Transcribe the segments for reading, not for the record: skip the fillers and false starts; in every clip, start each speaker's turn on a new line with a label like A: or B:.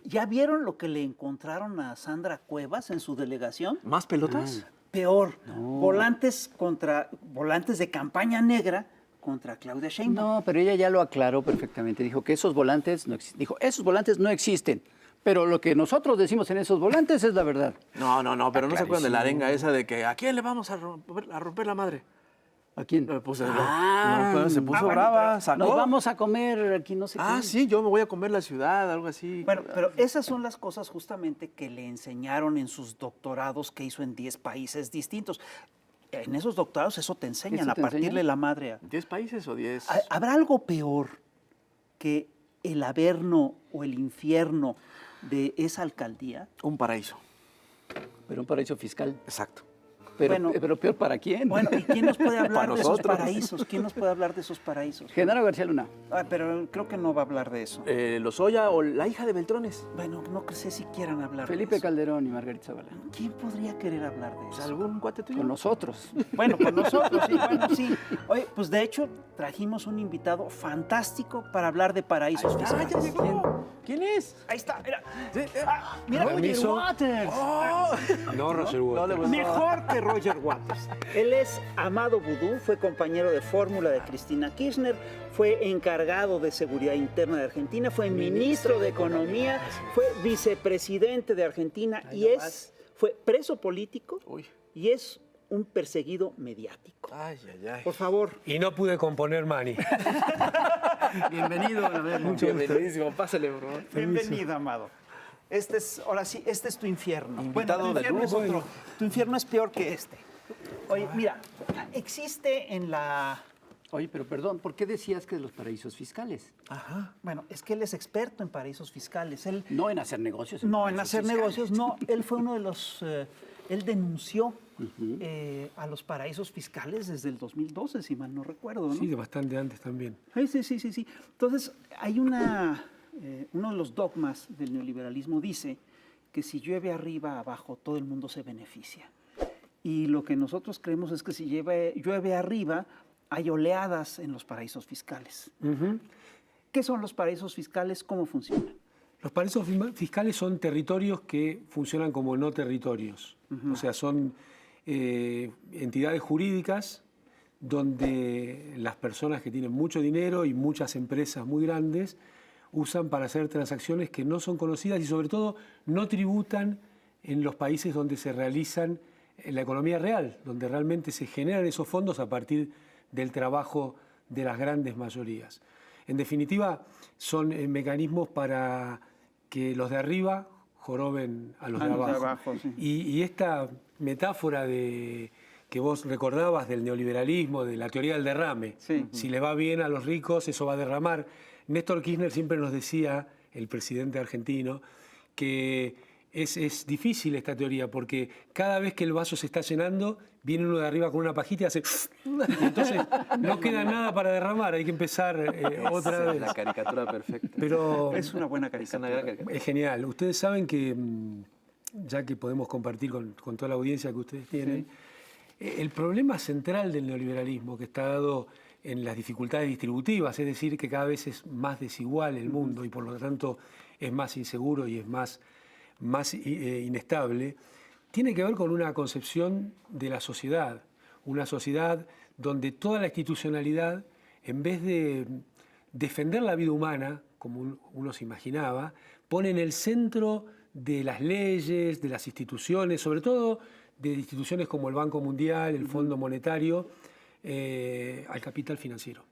A: ¿Ya vieron lo que le encontraron a Sandra Cuevas en su delegación?
B: ¿Más pelotas?
A: Peor, volantes de campaña negra contra Claudia Sheinbaum.
C: No, pero ella ya lo aclaró perfectamente. Dijo que esos volantes no existen. Dijo, esos volantes no existen. Pero lo que nosotros decimos en esos volantes es la verdad.
B: No, pero no se acuerdan de la
C: clarísimo.
B: arenga esa de que ¿a quién le vamos a romper la madre?
C: ¿A quién?
B: Pues se puso
A: bueno,
B: brava, sacó.
C: Nos vamos a comer aquí, no sé qué.
B: Sí, yo me voy a comer la ciudad, algo así.
A: Bueno, pero esas son las cosas justamente que le enseñaron en sus doctorados que hizo en 10 países distintos. En esos doctorados eso te enseñan,
C: ¿Eso
A: a
C: te
A: partirle
C: enseñan?
A: la madre a...
B: ¿10 países o 10?
A: ¿Habrá algo peor que el averno o el infierno de esa alcaldía?
B: Un paraíso.
C: Pero un paraíso fiscal.
B: Exacto.
C: Pero peor para quién.
A: Bueno, ¿y quién nos puede hablar
B: Para
A: de esos
B: nosotros.
A: paraísos? ¿Quién nos puede hablar de esos paraísos?
C: Genaro García Luna.
A: Pero creo que no va a hablar de eso.
B: Lozoya o la hija de Beltrones.
A: Bueno, no sé si quieran hablar de
C: Felipe
A: eso.
C: Calderón y Margarita Zavala.
A: ¿Quién podría querer hablar de
B: Pues
A: eso?
B: algún cuate tuyo.
C: Con nosotros.
A: Bueno, con nosotros, sí, bueno, sí. Oye, pues de hecho trajimos un invitado fantástico para hablar de paraísos fiscales.
B: ya llegó. ¿Quién es?
A: Ahí está, mira.
B: Sí,
A: Mira, Roger
D: Permiso.
A: Waters.
D: No, Roger Waters.
A: Mejor que Roger Waters. Él es Amado Vudú, fue compañero de fórmula de Cristina Kirchner, fue encargado de seguridad interna de Argentina, fue ministro de Economía, fue vicepresidente de Argentina fue preso político
B: Uy.
A: y es un perseguido mediático.
B: Ay.
A: Por favor.
D: Y no pude componer Manny.
C: Bienvenido, a ver.
B: Bienvenidísimo, pásale, por favor.
A: Bienvenido, Amado. Ahora sí, este es tu infierno.
B: Invitado
A: tu
B: de
A: infierno es
B: lujo.
A: otro. Tu infierno es peor que este. Oye, mira, existe en la...
C: Oye, pero perdón, ¿por qué decías que de los paraísos fiscales?
A: Bueno, es que él es experto en paraísos fiscales. Él
C: No en hacer negocios.
A: no, en
C: paraísos
A: hacer
C: fiscales.
A: negocios, no. Él fue uno de los... él denunció a los paraísos fiscales desde el 2012, si mal no recuerdo, ¿no?
D: Sí, de bastante antes también.
A: Sí. Entonces, hay uno de los dogmas del neoliberalismo dice que si llueve arriba, abajo, todo el mundo se beneficia. Y lo que nosotros creemos es que si llueve arriba, hay oleadas en los paraísos fiscales. ¿Qué son los paraísos fiscales? ¿Cómo funcionan?
D: Los paraísos fiscales son territorios que funcionan como no territorios. O sea, son entidades jurídicas donde las personas que tienen mucho dinero y muchas empresas muy grandes usan para hacer transacciones que no son conocidas y sobre todo no tributan en los países donde se realizan la economía real, donde realmente se generan esos fondos a partir del trabajo de las grandes mayorías. En definitiva, son mecanismos para que los de arriba joroben a los de abajo.
A: Sí.
D: Y esta metáfora que vos recordabas del neoliberalismo, de la teoría del derrame, si le va bien a los ricos, eso va a derramar. Néstor Kirchner siempre nos decía, el presidente argentino, que es difícil esta teoría, porque cada vez que el vaso se está llenando, viene uno de arriba con una pajita y hace... y entonces no queda nada para derramar, hay que empezar otra vez.
B: La caricatura perfecta.
D: Pero
A: Es una buena caricatura.
D: es genial. Ustedes saben que, ya que podemos compartir con toda la audiencia que ustedes tienen, el problema central del neoliberalismo, que está dado en las dificultades distributivas, es decir, que cada vez es más desigual el mundo y por lo tanto es más inseguro y es más inestable, tiene que ver con una concepción de la sociedad, una sociedad donde toda la institucionalidad, en vez de defender la vida humana, como uno se imaginaba, pone en el centro de las leyes, de las instituciones, sobre todo de instituciones como el Banco Mundial, el Fondo Monetario, al capital financiero.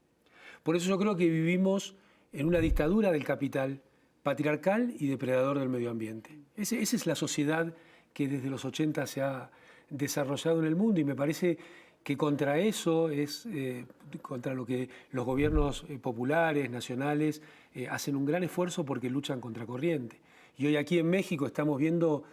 D: Por eso yo creo que vivimos en una dictadura del capital patriarcal y depredador del medio ambiente. Esa es la sociedad que desde los 80 se ha desarrollado en el mundo y me parece que contra eso es contra lo que los gobiernos populares, nacionales, hacen un gran esfuerzo porque luchan contra corriente. Y hoy aquí en México estamos viendo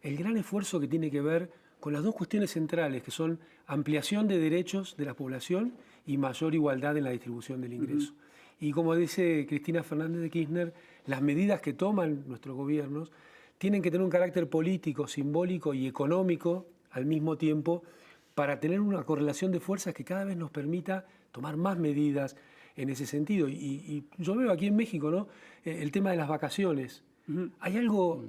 D: el gran esfuerzo que tiene que ver con las dos cuestiones centrales, que son ampliación de derechos de la población y mayor igualdad en la distribución del ingreso. Y como dice Cristina Fernández de Kirchner, las medidas que toman nuestros gobiernos tienen que tener un carácter político, simbólico y económico al mismo tiempo para tener una correlación de fuerzas que cada vez nos permita tomar más medidas en ese sentido. Y yo veo aquí en México, ¿no? El tema de las vacaciones. Hay algo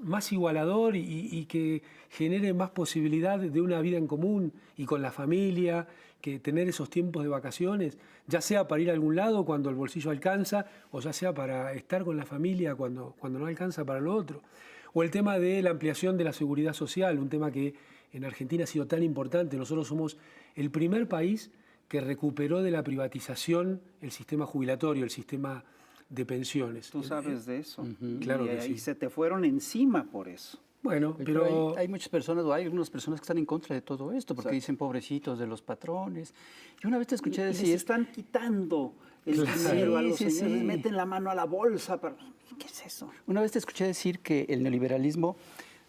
D: más igualador y que genere más posibilidad de una vida en común y con la familia, que tener esos tiempos de vacaciones, ya sea para ir a algún lado cuando el bolsillo alcanza, o ya sea para estar con la familia cuando no alcanza para lo otro. O el tema de la ampliación de la seguridad social, un tema que en Argentina ha sido tan importante. Nosotros somos el primer país que recuperó de la privatización el sistema jubilatorio, el sistema de pensiones.
A: Tú sabes de eso.
D: Claro
A: y
D: que
A: ahí
D: sí.
A: se te fueron encima por eso.
D: Bueno,
C: Pero
D: pero
C: hay muchas personas, o hay algunas personas que están en contra de todo esto, porque dicen pobrecitos de los patrones. Yo una vez te escuché
A: Les
C: decir...
A: están quitando el
D: Claro.
A: dinero a los
C: Sí, sí,
A: señores,
C: sí.
A: meten la mano a la bolsa. Pero, ¿qué es eso?
C: Una vez te escuché decir que el neoliberalismo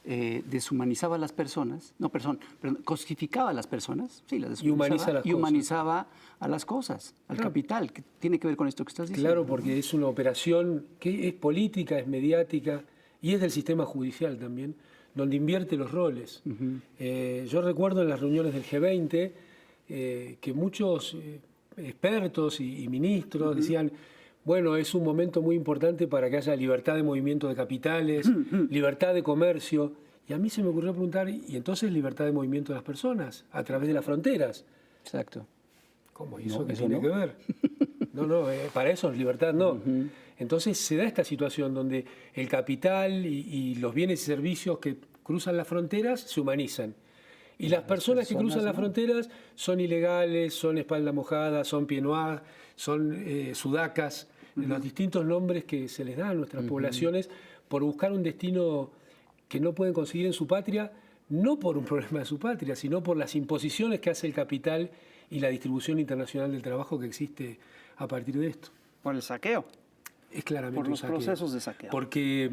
C: deshumanizaba a las personas, no, perdón, cosificaba a las personas, sí, las
D: Y humaniza
C: deshumanizaba,
D: las
C: y
D: cosas.
C: humanizaba a las cosas, al
D: Claro.
C: capital, que tiene que ver con esto que estás diciendo.
D: claro, porque es una operación que es política, es mediática y es del sistema judicial también, donde invierte los roles. Yo recuerdo en las reuniones del G20 que muchos expertos y ministros decían, bueno, es un momento muy importante para que haya libertad de movimiento de capitales, libertad de comercio. Y a mí se me ocurrió preguntar, ¿y entonces libertad de movimiento de las personas a través de las fronteras?
C: Exacto.
D: ¿Cómo? ¿Y eso
C: No,
D: qué
C: eso
D: tiene
C: no.
D: que ver? No, para eso libertad no. Entonces se da esta situación donde el capital y los bienes y servicios que cruzan las fronteras se humanizan. Y las personas que cruzan las fronteras son ilegales, son espalda mojada, son pied noir, son sudacas, los distintos nombres que se les da a nuestras poblaciones por buscar un destino que no pueden conseguir en su patria, no por un problema de su patria, sino por las imposiciones que hace el capital y la distribución internacional del trabajo que existe a partir de esto.
A: Por el saqueo.
D: Es claramente
A: Por
D: un
A: los
D: saqueo.
A: procesos de saqueo.
D: Porque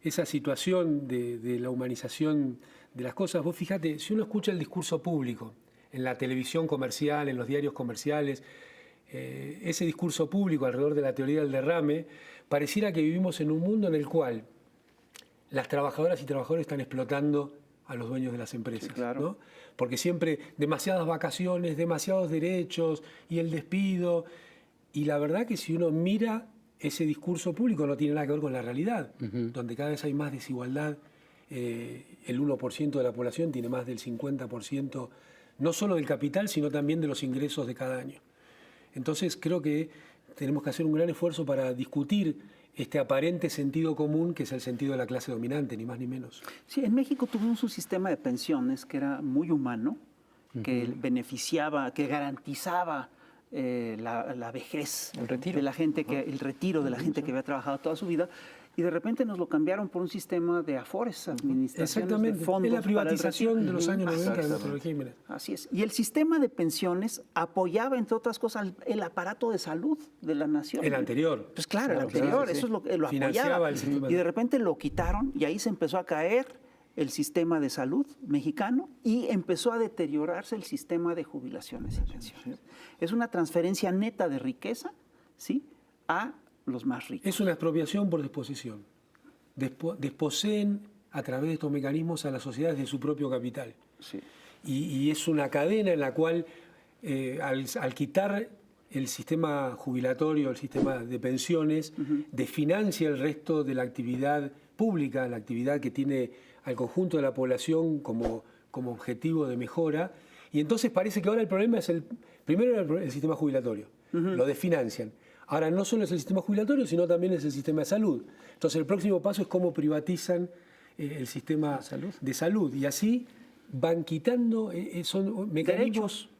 D: esa situación de la humanización de las cosas, vos fíjate, si uno escucha el discurso público, en la televisión comercial, en los diarios comerciales, ese discurso público alrededor de la teoría del derrame, pareciera que vivimos en un mundo en el cual las trabajadoras y trabajadores están explotando a los dueños de las empresas.
A: Sí, claro.
D: ¿no? Porque siempre demasiadas vacaciones, demasiados derechos y el despido. Y la verdad que si uno mira ese discurso público no tiene nada que ver con la realidad, donde cada vez hay más desigualdad. El 1% de la población tiene más del 50%, no solo del capital, sino también de los ingresos de cada año. Entonces creo que tenemos que hacer un gran esfuerzo para discutir este aparente sentido común que es el sentido de la clase dominante, ni más ni menos.
A: Sí, en México tuvimos un sistema de pensiones que era muy humano, que beneficiaba, que garantizaba la vejez
C: El retiro.
A: de la gente, el retiro de la gente que había trabajado toda su vida, y de repente nos lo cambiaron por un sistema de afores, administraciones
D: Exactamente,
A: de fondos
D: es la
A: para el
D: privatización
A: retiro.
D: de los años 90 de nuestros
B: Exactamente.
D: regímenes.
A: Así es. Y el sistema de pensiones apoyaba, entre otras cosas, el aparato de salud de la nación.
D: El anterior.
A: Pues claro, el
C: Claro,
A: anterior,
C: claro, sí.
A: eso es lo que lo
D: Financiaba
A: apoyaba.
D: el sistema.
A: Y de repente lo quitaron y ahí se empezó a caer el sistema de salud mexicano y empezó a deteriorarse el sistema de jubilaciones y pensiones. Es una transferencia neta de riqueza, ¿sí?, a los más ricos.
D: Es una expropiación por desposesión. Desposeen a través de estos mecanismos a las sociedades de su propio capital.
A: Sí.
D: Y es una cadena en la cual, al quitar el sistema jubilatorio, el sistema de pensiones, desfinancia el resto de la actividad pública, la actividad que tiene al conjunto de la población como objetivo de mejora. Y entonces parece que ahora el problema es primero era el sistema jubilatorio, lo desfinancian. Ahora no solo es el sistema jubilatorio, sino también es el sistema de salud. Entonces el próximo paso es cómo privatizan el sistema de salud. Y así van quitando, son mecanismos...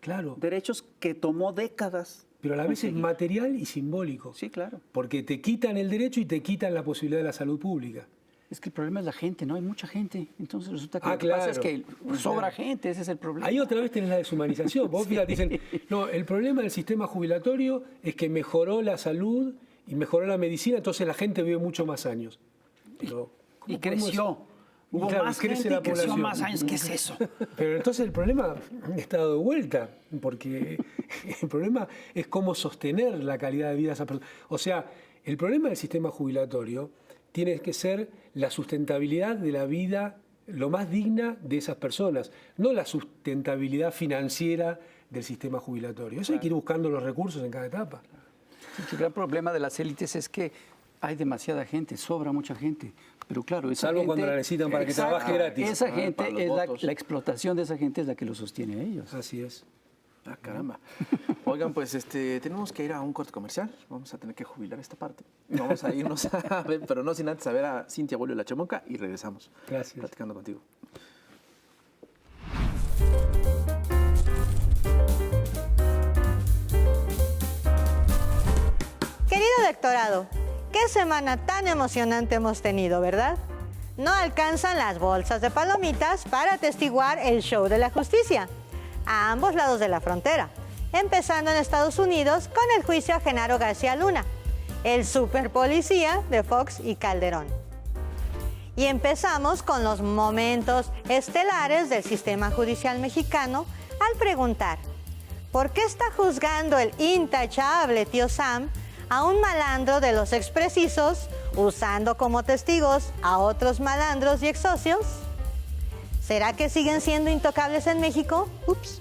D: Claro,
A: Derechos que tomó décadas.
D: pero a la vez es
A: conseguir.
D: material y simbólico.
A: Sí, claro.
D: Porque te quitan el derecho y te quitan la posibilidad de la salud pública.
C: Es que el problema es la gente, ¿no? Hay mucha gente. Entonces resulta que
D: Ah,
C: lo que pasa es
D: claro.
C: que sobra gente, ese es el problema.
D: Ahí otra vez tenés la deshumanización. Vos fíjate, dicen, no, el problema del sistema jubilatorio es que mejoró la salud y mejoró la medicina, entonces la gente vive mucho más años. Pero, ¿cómo
A: Y
D: podemos-
A: creció. Hubo
D: claro,
A: más
D: crece
A: gente
D: la
A: y creció
D: población.
A: más años. ¿Qué es eso?
D: Pero entonces el problema está dado de vuelta, porque el problema es cómo sostener la calidad de vida de esa persona. O sea, el problema del sistema jubilatorio tiene que ser la sustentabilidad de la vida lo más digna de esas personas, no la sustentabilidad financiera del sistema jubilatorio. Eso hay que ir buscando los recursos en cada etapa.
C: El gran problema de las élites es que Hay demasiada gente, sobra mucha gente. Pero claro, esa
D: Salvo
C: gente,
D: cuando la necesitan para que trabaje gratis.
C: Esa
B: para
C: gente,
B: los
C: es
B: votos.
C: la explotación de esa gente es la que los sostiene a ellos.
D: Así es.
B: Ah, caramba. Oigan, pues tenemos que ir a un corte comercial. Vamos a tener que jubilar esta parte. Vamos a irnos a ver, pero no sin antes a ver a Cintia Bolio La Chamonca y regresamos.
D: Gracias.
B: Platicando contigo.
E: Querido electorado, qué semana tan emocionante hemos tenido, ¿verdad? No alcanzan las bolsas de palomitas para atestiguar el show de la justicia, a ambos lados de la frontera, empezando en Estados Unidos con el juicio a Genaro García Luna, el superpolicía de Fox y Calderón. Y empezamos con los momentos estelares del sistema judicial mexicano al preguntar, ¿por qué está juzgando el intachable tío Sam a un malandro de los exprecisos usando como testigos a otros malandros y exsocios? ¿Será que siguen siendo intocables en México? Ups.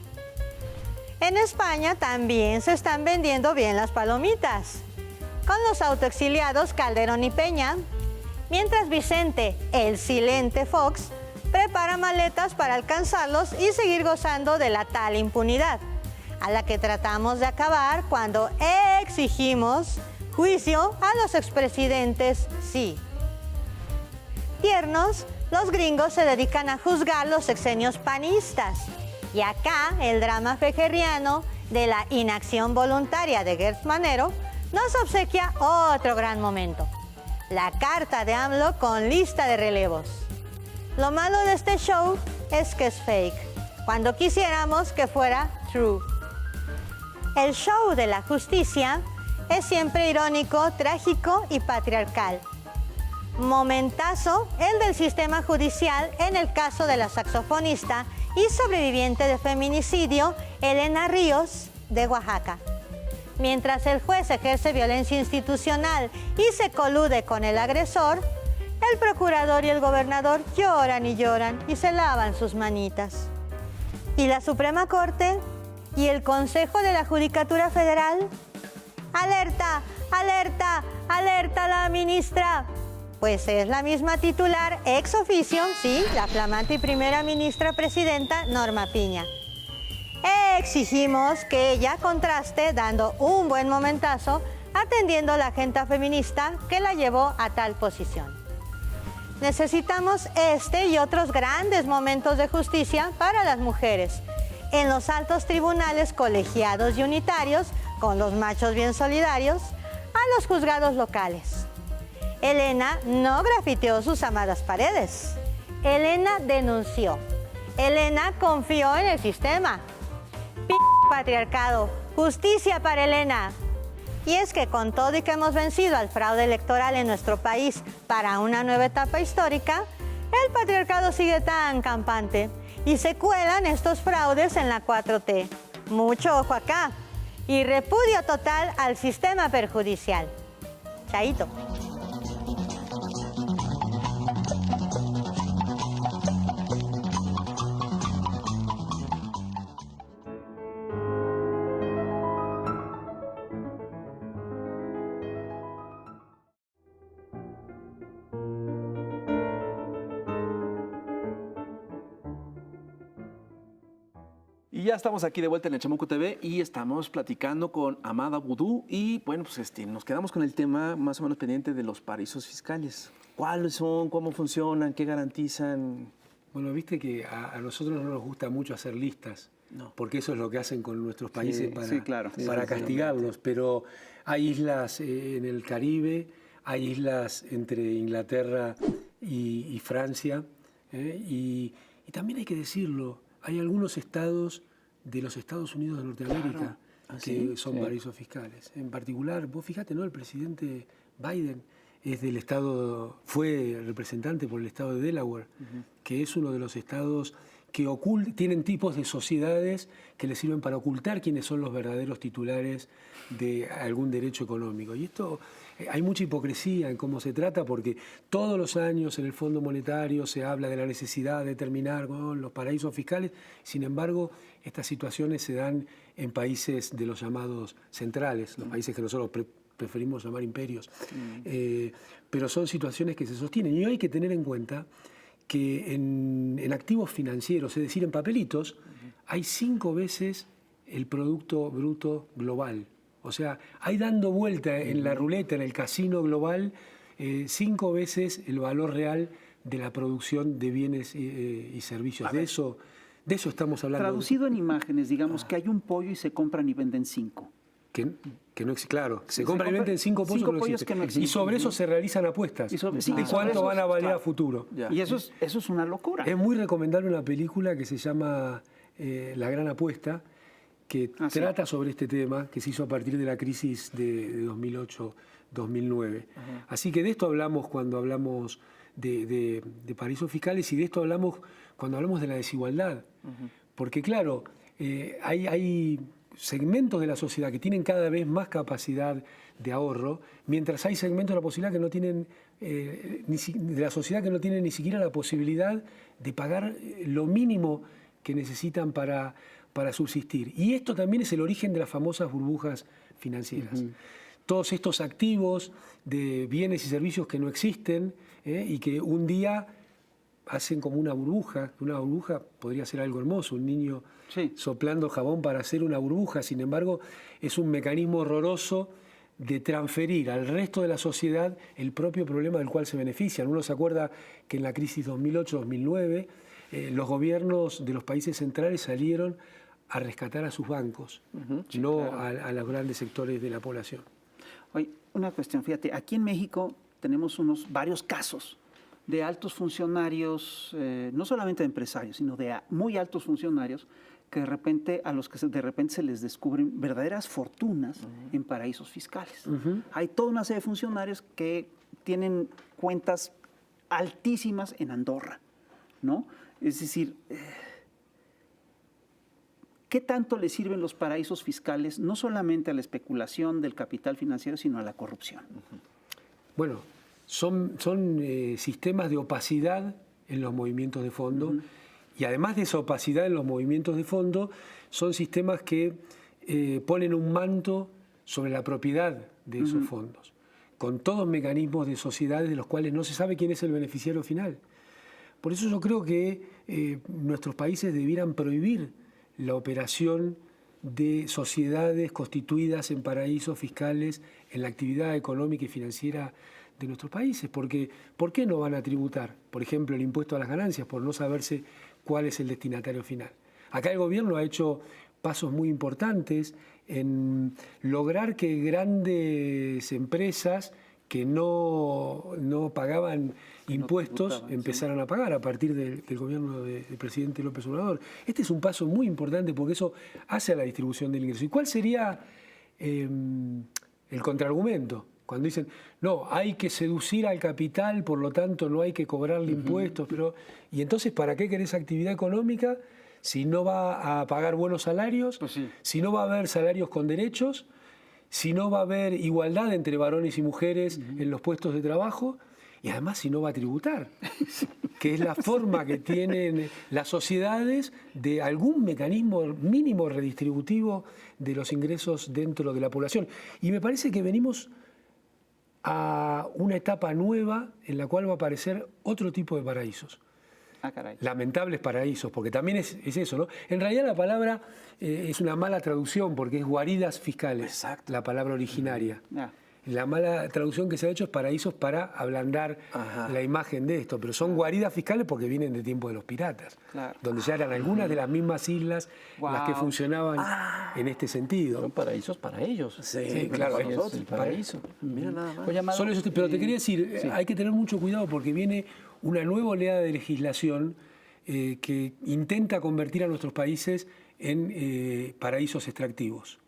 E: En España también se están vendiendo bien las palomitas, con los autoexiliados Calderón y Peña, mientras Vicente, el silente Fox, prepara maletas para alcanzarlos y seguir gozando de la tal impunidad, a la que tratamos de acabar cuando exigimos juicio a los expresidentes, sí. Tiernos, los gringos se dedican a juzgar los sexenios panistas. Y acá el drama fejerriano de la inacción voluntaria de Gertz Manero nos obsequia otro gran momento. La carta de AMLO con lista de relevos. Lo malo de este show es que es fake, cuando quisiéramos que fuera true. El show de la justicia es siempre irónico, trágico y patriarcal. Momentazo el del sistema judicial en el caso de la saxofonista y sobreviviente de feminicidio Elena Ríos de Oaxaca. Mientras el juez ejerce violencia institucional y se colude con el agresor, el procurador y el gobernador lloran y se lavan sus manitas. ¿Y la Suprema Corte? ¿Y el Consejo de la Judicatura Federal? ¡Alerta! ¡Alerta! ¡Alerta a la ministra! Pues es la misma titular ex oficio, sí, la flamante y primera ministra presidenta Norma Piña. Exigimos que ella contraste dando un buen momentazo atendiendo la agenda feminista que la llevó a tal posición. Necesitamos este y otros grandes momentos de justicia para las mujeres en los altos tribunales colegiados y unitarios, con los machos bien solidarios, a los juzgados locales. Elena no grafiteó sus amadas paredes. Elena denunció. Elena confió en el sistema. Patriarcado, justicia para Elena. Y es que con todo y que hemos vencido al fraude electoral en nuestro país para una nueva etapa histórica, el patriarcado sigue tan campante y se cuelan estos fraudes en la 4T. Mucho ojo acá. Y repudio total al sistema perjudicial. Chaito.
B: Y ya estamos aquí de vuelta en el Chamuco TV y estamos platicando con Amada Vudú y bueno, pues nos quedamos con el tema más o menos pendiente de los paraísos fiscales. ¿Cuáles son? ¿Cómo funcionan? ¿Qué garantizan?
D: Bueno, viste que a nosotros no nos gusta mucho hacer listas,
B: No.
D: porque eso es lo que hacen con nuestros países
A: sí, claro.
D: para castigarlos, pero hay islas en el Caribe, hay islas entre Inglaterra y Francia, y también hay que decirlo, hay algunos estados de los Estados Unidos de Norteamérica que son paraísos fiscales. En particular, vos fíjate, ¿no? El presidente Biden es del estado, fue representante por el estado de Delaware, que es uno de los estados que tienen tipos de sociedades que les sirven para ocultar quiénes son los verdaderos titulares de algún derecho económico. Y esto, hay mucha hipocresía en cómo se trata, porque todos los años en el Fondo Monetario se habla de la necesidad de terminar con los paraísos fiscales. Sin embargo, estas situaciones se dan en países de los llamados centrales, los países que nosotros preferimos llamar imperios. Pero son situaciones que se sostienen. Y hay que tener en cuenta que en activos financieros, es decir, en papelitos, hay 5 veces el Producto Bruto Global. O sea, hay dando vuelta en la ruleta, en el casino global, 5 veces el valor real de la producción de bienes y servicios. De eso estamos hablando.
A: Traducido en imágenes, digamos que hay un pollo y se compran y venden 5.
D: Que no existe, claro, se
A: Se
D: compran y
A: compra
D: venden 5 pollos,
A: cinco
D: que no
A: pollos
D: existen.
A: que no existen.
D: Y sobre eso se realizan apuestas
A: Y sobre-
D: de
A: sí, y sobre
D: cuánto
A: eso,
D: van a valer
A: claro.
D: a futuro.
B: Ya.
A: Y eso es una locura.
D: Es muy recomendable una película que se llama La Gran Apuesta, que
A: Sí.
D: trata sobre este tema, que se hizo a partir de la crisis de 2008-2009. Así que de esto hablamos cuando hablamos de paraísos fiscales, y de esto hablamos cuando hablamos de la desigualdad. Porque claro, hay segmentos de la sociedad que tienen cada vez más capacidad de ahorro, mientras hay segmentos de la posibilidad que no tienen, de la sociedad que no tienen ni siquiera la posibilidad de pagar lo mínimo que necesitan para subsistir. Y esto también es el origen de las famosas burbujas financieras. Todos estos activos de bienes y servicios que no existen, y que un día hacen como una burbuja. Una burbuja podría ser algo hermoso, un niño
A: Sí.
D: soplando jabón para hacer una burbuja. Sin embargo, es un mecanismo horroroso de transferir al resto de la sociedad el propio problema del cual se benefician. Uno se acuerda que en la crisis 2008-2009 los gobiernos de los países centrales salieron a rescatar a sus bancos, no a los grandes sectores de la población.
A: Oye, una cuestión, fíjate, aquí en México tenemos varios casos de altos funcionarios, no solamente de empresarios, sino de muy altos funcionarios que a los que de repente se les descubren verdaderas fortunas en paraísos fiscales. Hay toda una serie de funcionarios que tienen cuentas altísimas en Andorra, ¿no? Es decir, ¿qué tanto le sirven los paraísos fiscales no solamente a la especulación del capital financiero, sino a la corrupción?
D: Bueno, son sistemas de opacidad en los movimientos de fondo, y además de esa opacidad en los movimientos de fondo, son sistemas que ponen un manto sobre la propiedad de esos fondos, con todos mecanismos de sociedades de los cuales no se sabe quién es el beneficiario final. Por eso yo creo que nuestros países debieran prohibir la operación de sociedades constituidas en paraísos fiscales en la actividad económica y financiera de nuestros países. Porque, ¿por qué no van a tributar, por ejemplo, el impuesto a las ganancias, por no saberse cuál es el destinatario final? Acá el gobierno ha hecho pasos muy importantes en lograr que grandes empresas que no pagaban impuestos empezaran a pagar a partir del gobierno del presidente López Obrador. Este es un paso muy importante porque eso hace a la distribución del ingreso. ¿Y cuál sería el contraargumento? Cuando dicen, no, hay que seducir al capital, por lo tanto no hay que cobrarle impuestos. ¿Y entonces para qué querés actividad económica si no va a pagar buenos salarios, si no va a haber salarios con derechos, si no va a haber igualdad entre varones y mujeres en los puestos de trabajo, y además si no va a tributar, que es la forma que tienen las sociedades de algún mecanismo mínimo redistributivo de los ingresos dentro de la población? Y me parece que venimos a una etapa nueva en la cual va a aparecer otro tipo de paraísos.
A: Ah, caray.
D: Lamentables paraísos, porque también es eso, ¿no? En realidad la palabra es una mala traducción, porque es guaridas fiscales,
B: Exacto.
D: la palabra originaria.
A: Ah.
D: La mala traducción que se ha hecho es paraísos para ablandar la imagen de esto, pero son guaridas fiscales porque vienen de tiempo de los piratas,
A: Claro.
D: donde ya eran algunas de las mismas islas las que
A: Wow.
D: funcionaban en este sentido.
B: Son paraísos para ellos.
D: Sí, claro,
B: Para
D: es
B: nosotros,
D: el
B: paraíso. Mira nada más.
C: Oye, Amado,
D: Solo eso, pero te quería decir, hay que tener mucho cuidado porque viene una nueva oleada de legislación que intenta convertir a nuestros países en paraísos extractivos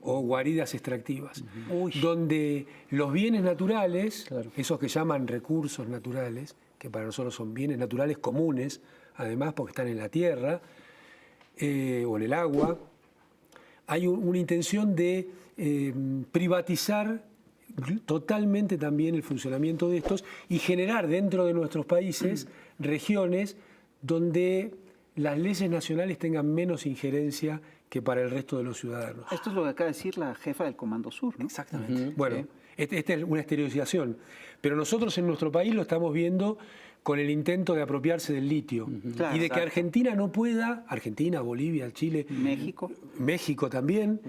D: o guaridas extractivas, donde los bienes naturales, esos que llaman recursos naturales, que para nosotros son bienes naturales comunes, además porque están en la tierra o en el agua, hay una intención de privatizar totalmente también el funcionamiento de estos y generar dentro de nuestros países regiones donde las leyes nacionales tengan menos injerencia que para el resto de los ciudadanos.
A: Esto es lo que acaba de decir la jefa del Comando Sur, ¿no?
B: Exactamente.
D: Bueno, esta es una estereotipación, pero nosotros en nuestro país lo estamos viendo con el intento de apropiarse del litio
A: Claro,
D: y de que
A: exacto.
D: Argentina no pueda, Argentina, Bolivia, Chile, México también,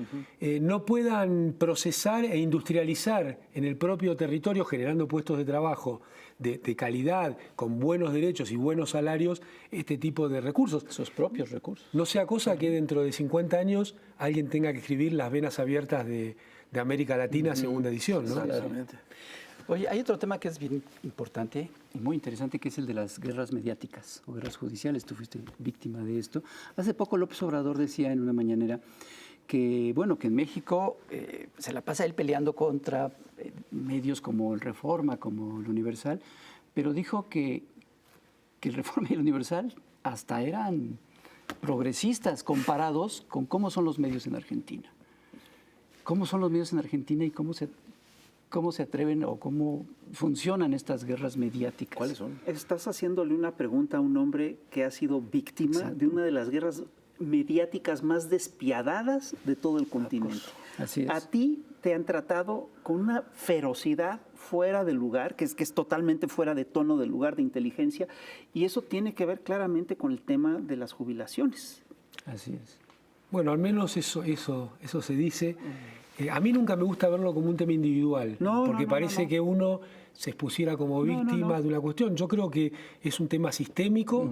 D: no puedan procesar e industrializar en el propio territorio, generando puestos de trabajo de calidad, con buenos derechos y buenos salarios, este tipo de recursos.
C: Sus propios recursos.
D: No sea cosa que dentro de 50 años alguien tenga que escribir Las venas abiertas de América Latina, segunda edición, ¿no?
B: Exactamente.
C: Oye, hay otro tema que es bien importante y muy interesante, que es el de las guerras mediáticas o guerras judiciales. Tú fuiste víctima de esto. Hace poco López Obrador decía en una mañanera que, bueno, que en México se la pasa él peleando contra medios como el Reforma, como el Universal, pero dijo que el Reforma y el Universal hasta eran progresistas comparados con cómo son los medios en Argentina. ¿Cómo son los medios en Argentina y cómo se atreven o cómo funcionan estas guerras mediáticas?
B: ¿Cuáles son?
A: Estás haciéndole una pregunta a un hombre que ha sido víctima de una de las guerras mediáticas más despiadadas de todo el continente.
C: Así es.
A: A ti te han tratado con una ferocidad fuera de lugar, que es totalmente fuera de tono del lugar de inteligencia, y eso tiene que ver claramente con el tema de las jubilaciones.
C: Así es.
D: Bueno, al menos eso se dice. A mí nunca me gusta verlo como un tema individual,
A: No,
D: porque
A: no,
D: parece
A: no.
D: que uno se expusiera como víctima de una cuestión. Yo creo que es un tema sistémico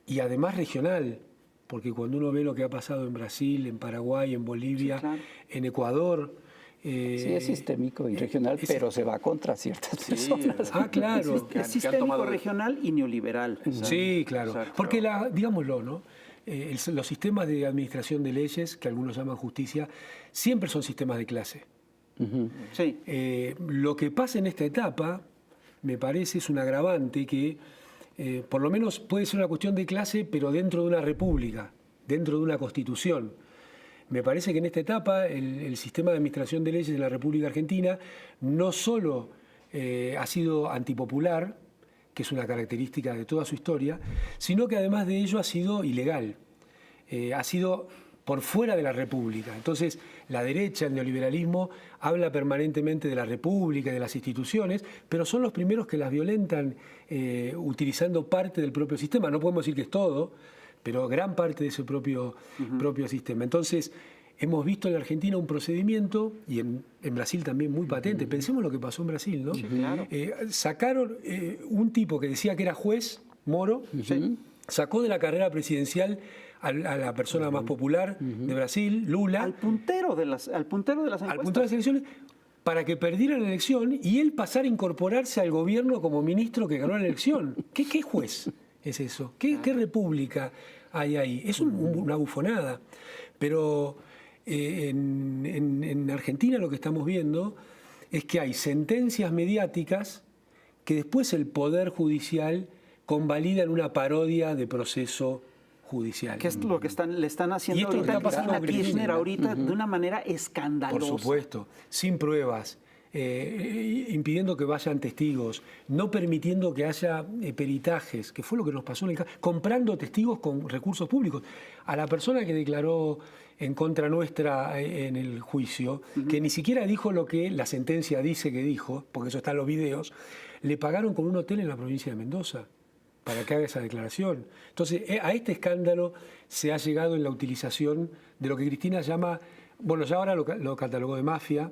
D: y además regional, porque cuando uno ve lo que ha pasado en Brasil, en Paraguay, en Bolivia,
A: Sí, claro.
D: en Ecuador...
C: Sí, es sistémico y regional, pero se va contra ciertas personas.
D: Ah, claro.
B: Que han
A: Es sistémico,
B: tomado-
A: regional y neoliberal.
D: Sí, claro.
B: Exacto.
D: Porque, digámoslo, ¿no? Los sistemas de administración de leyes, que algunos llaman justicia, siempre son sistemas de clase.
A: Sí.
D: Lo que pasa en esta etapa, me parece, es un agravante que por lo menos puede ser una cuestión de clase, pero dentro de una república, dentro de una constitución. Me parece que en esta etapa el sistema de administración de leyes de la República Argentina no solo ha sido antipopular, que es una característica de toda su historia, sino que además de ello ha sido ilegal. Ha sido por fuera de la República. Entonces, la derecha, el neoliberalismo, habla permanentemente de la República y de las instituciones, pero son los primeros que las violentan utilizando parte del propio sistema. No podemos decir que es todo, pero gran parte de ese propio sistema. Entonces, hemos visto en la Argentina un procedimiento, y en Brasil también muy patente. Pensemos lo que pasó en Brasil, ¿no?
A: Sí, claro.
D: Sacaron un tipo que decía que era juez, Moro, sacó de la carrera presidencial a la persona más popular de Brasil, Lula,
A: Al puntero de las encuestas.
D: al punto de las elecciones, para que perdiera la elección y él pasara a incorporarse al gobierno como ministro que ganó la elección. ¿Qué juez es eso? ¿Qué república hay ahí? Es una bufonada. Pero en Argentina lo que estamos viendo es que hay sentencias mediáticas que después el Poder Judicial convalida en una parodia de proceso judicial.
A: Que es lo que le están haciendo
D: Y esto
A: ahorita
D: está pasando
A: a
D: con
A: Kirchner
D: Cristina.
A: ahorita de una manera escandalosa.
D: Por supuesto, sin pruebas, impidiendo que vayan testigos, no permitiendo que haya peritajes, que fue lo que nos pasó en el caso, comprando testigos con recursos públicos. A la persona que declaró en contra nuestra en el juicio, que ni siquiera dijo lo que la sentencia dice que dijo, porque eso está en los videos, le pagaron con un hotel en la provincia de Mendoza para que haga esa declaración. Entonces, a este escándalo se ha llegado en la utilización de lo que Cristina llama, bueno, ya ahora lo catalogó de mafia,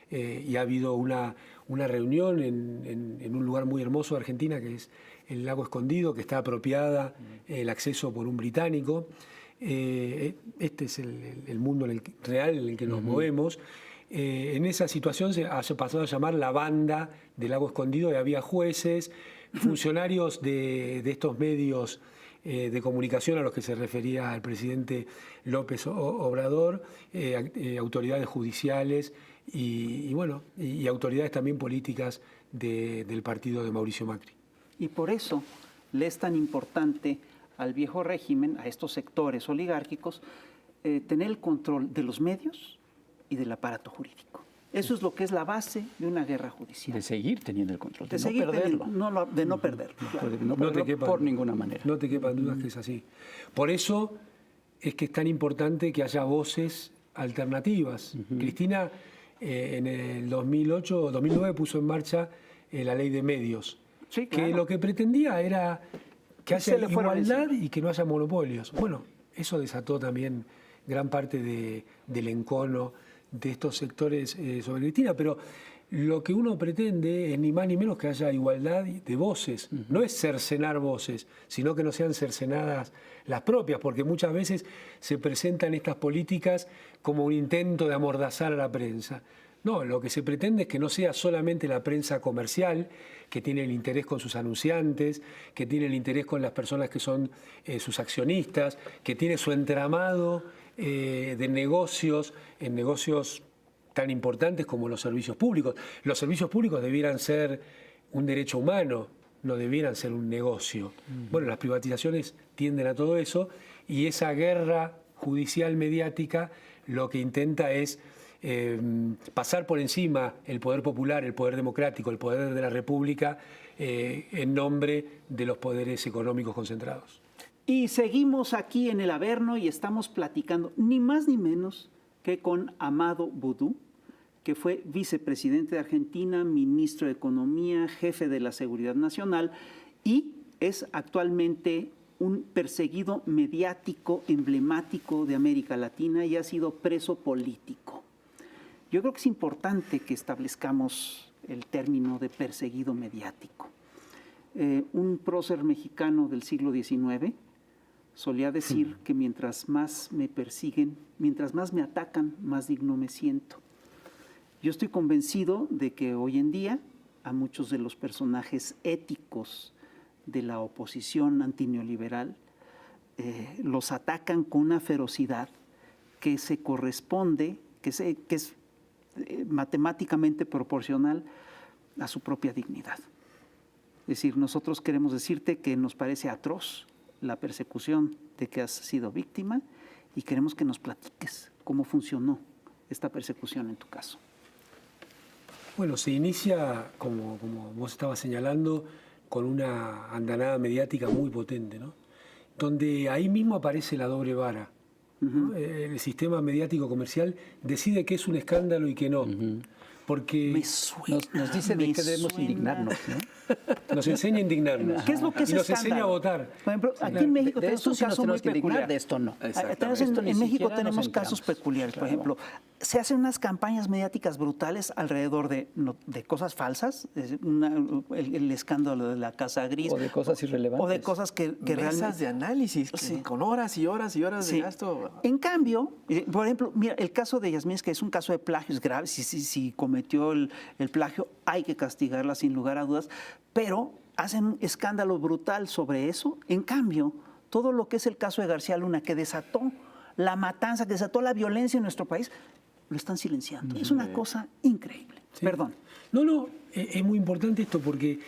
D: y ha habido una reunión en un lugar muy hermoso de Argentina, que es el Lago Escondido, que está apropiada el acceso por un británico. Este es el mundo real en el que nos movemos. En esa situación se ha pasado a llamar la banda del Lago Escondido, y había jueces, funcionarios de estos medios de comunicación a los que se refería el presidente López Obrador, autoridades judiciales y autoridades también políticas del partido de Mauricio Macri.
A: Y por eso le es tan importante al viejo régimen, a estos sectores oligárquicos, tener el control de los medios y del aparato jurídico. Eso es lo que es la base de una guerra judicial.
C: De seguir teniendo el control, de,
A: De seguir
C: no perderlo.
A: de no perderlo. Claro.
C: De no perderlo por ninguna manera.
D: No te quepan dudas que es así. Por eso es que es tan importante que haya voces alternativas. Cristina en el 2008 o 2009 puso en marcha la ley de medios,
A: Sí,
D: que
A: claro.
D: lo que pretendía era que
A: Se
D: haya
A: le fuera
D: igualdad
A: encima.
D: y que no haya monopolios. Bueno, eso desató también gran parte del encono de estos sectores sobre Cristina, pero lo que uno pretende es ni más ni menos que haya igualdad de voces. No es cercenar voces, sino que no sean cercenadas las propias, porque muchas veces se presentan estas políticas como un intento de amordazar a la prensa. No, lo que se pretende es que no sea solamente la prensa comercial, que tiene el interés con sus anunciantes, que tiene el interés con las personas que son sus accionistas, que tiene su entramado de negocios, en negocios tan importantes como los servicios públicos. Los servicios públicos debieran ser un derecho humano, no debieran ser un negocio. Bueno, las privatizaciones tienden a todo eso y esa guerra judicial mediática lo que intenta es pasar por encima el poder popular, el poder democrático, el poder de la República en nombre de los poderes económicos concentrados.
A: Y seguimos aquí en el Averno y estamos platicando ni más ni menos que con Amado Boudou, que fue vicepresidente de Argentina, ministro de Economía, jefe de la Seguridad Nacional y es actualmente un perseguido mediático emblemático de América Latina y ha sido preso político. Yo creo que es importante que establezcamos el término de perseguido mediático. Un prócer mexicano del siglo XIX solía decir que mientras más me persiguen, mientras más me atacan, más digno me siento. Yo estoy convencido de que hoy en día a muchos de los personajes éticos de la oposición antineoliberal los atacan con una ferocidad que se corresponde, que es matemáticamente proporcional a su propia dignidad. Es decir, nosotros queremos decirte que nos parece atroz la persecución de que has sido víctima y queremos que nos platiques cómo funcionó esta persecución en tu caso.
D: Bueno, se inicia, como vos estabas señalando, con una andanada mediática muy potente, ¿no? Donde ahí mismo aparece la doble vara. ¿No? El sistema mediático comercial decide qué es un escándalo y qué no. Porque
A: Me suena,
C: Nos dice de
A: me
C: qué debemos
A: suena.
C: indignarnos, ¿no?
D: nos enseña a indignarnos.
A: ¿Qué es lo que es
D: y nos
A: escándalo?
D: enseña a votar.
A: Por ejemplo, aquí en México
C: De
A: tenemos
C: esto
A: un
C: sí nos
A: caso muy
C: tenemos que indignar,
A: peculiar.
C: de esto no.
A: Tenemos
C: Esto ni
A: en México
C: siquiera nos
A: tenemos
C: enteramos.
A: casos peculiares. Por
C: Claro.
A: ejemplo, se hacen unas campañas mediáticas brutales alrededor de cosas falsas, el escándalo de la Casa Gris.
C: O de cosas irrelevantes.
A: O de cosas que
B: Mesas
A: realmente...
B: de análisis
A: Sí.
B: con horas y horas y horas
A: Sí.
B: de gasto.
A: En cambio, por ejemplo, mira, el caso de Yasmín, que es un caso de plagio, es grave. Si cometió el plagio, hay que castigarla sin lugar a dudas, pero hacen un escándalo brutal sobre eso. En cambio, todo lo que es el caso de García Luna, que desató la matanza, que desató la violencia en nuestro país, lo están silenciando. Es una cosa increíble.
D: Sí.
A: Perdón.
D: No, es muy importante esto porque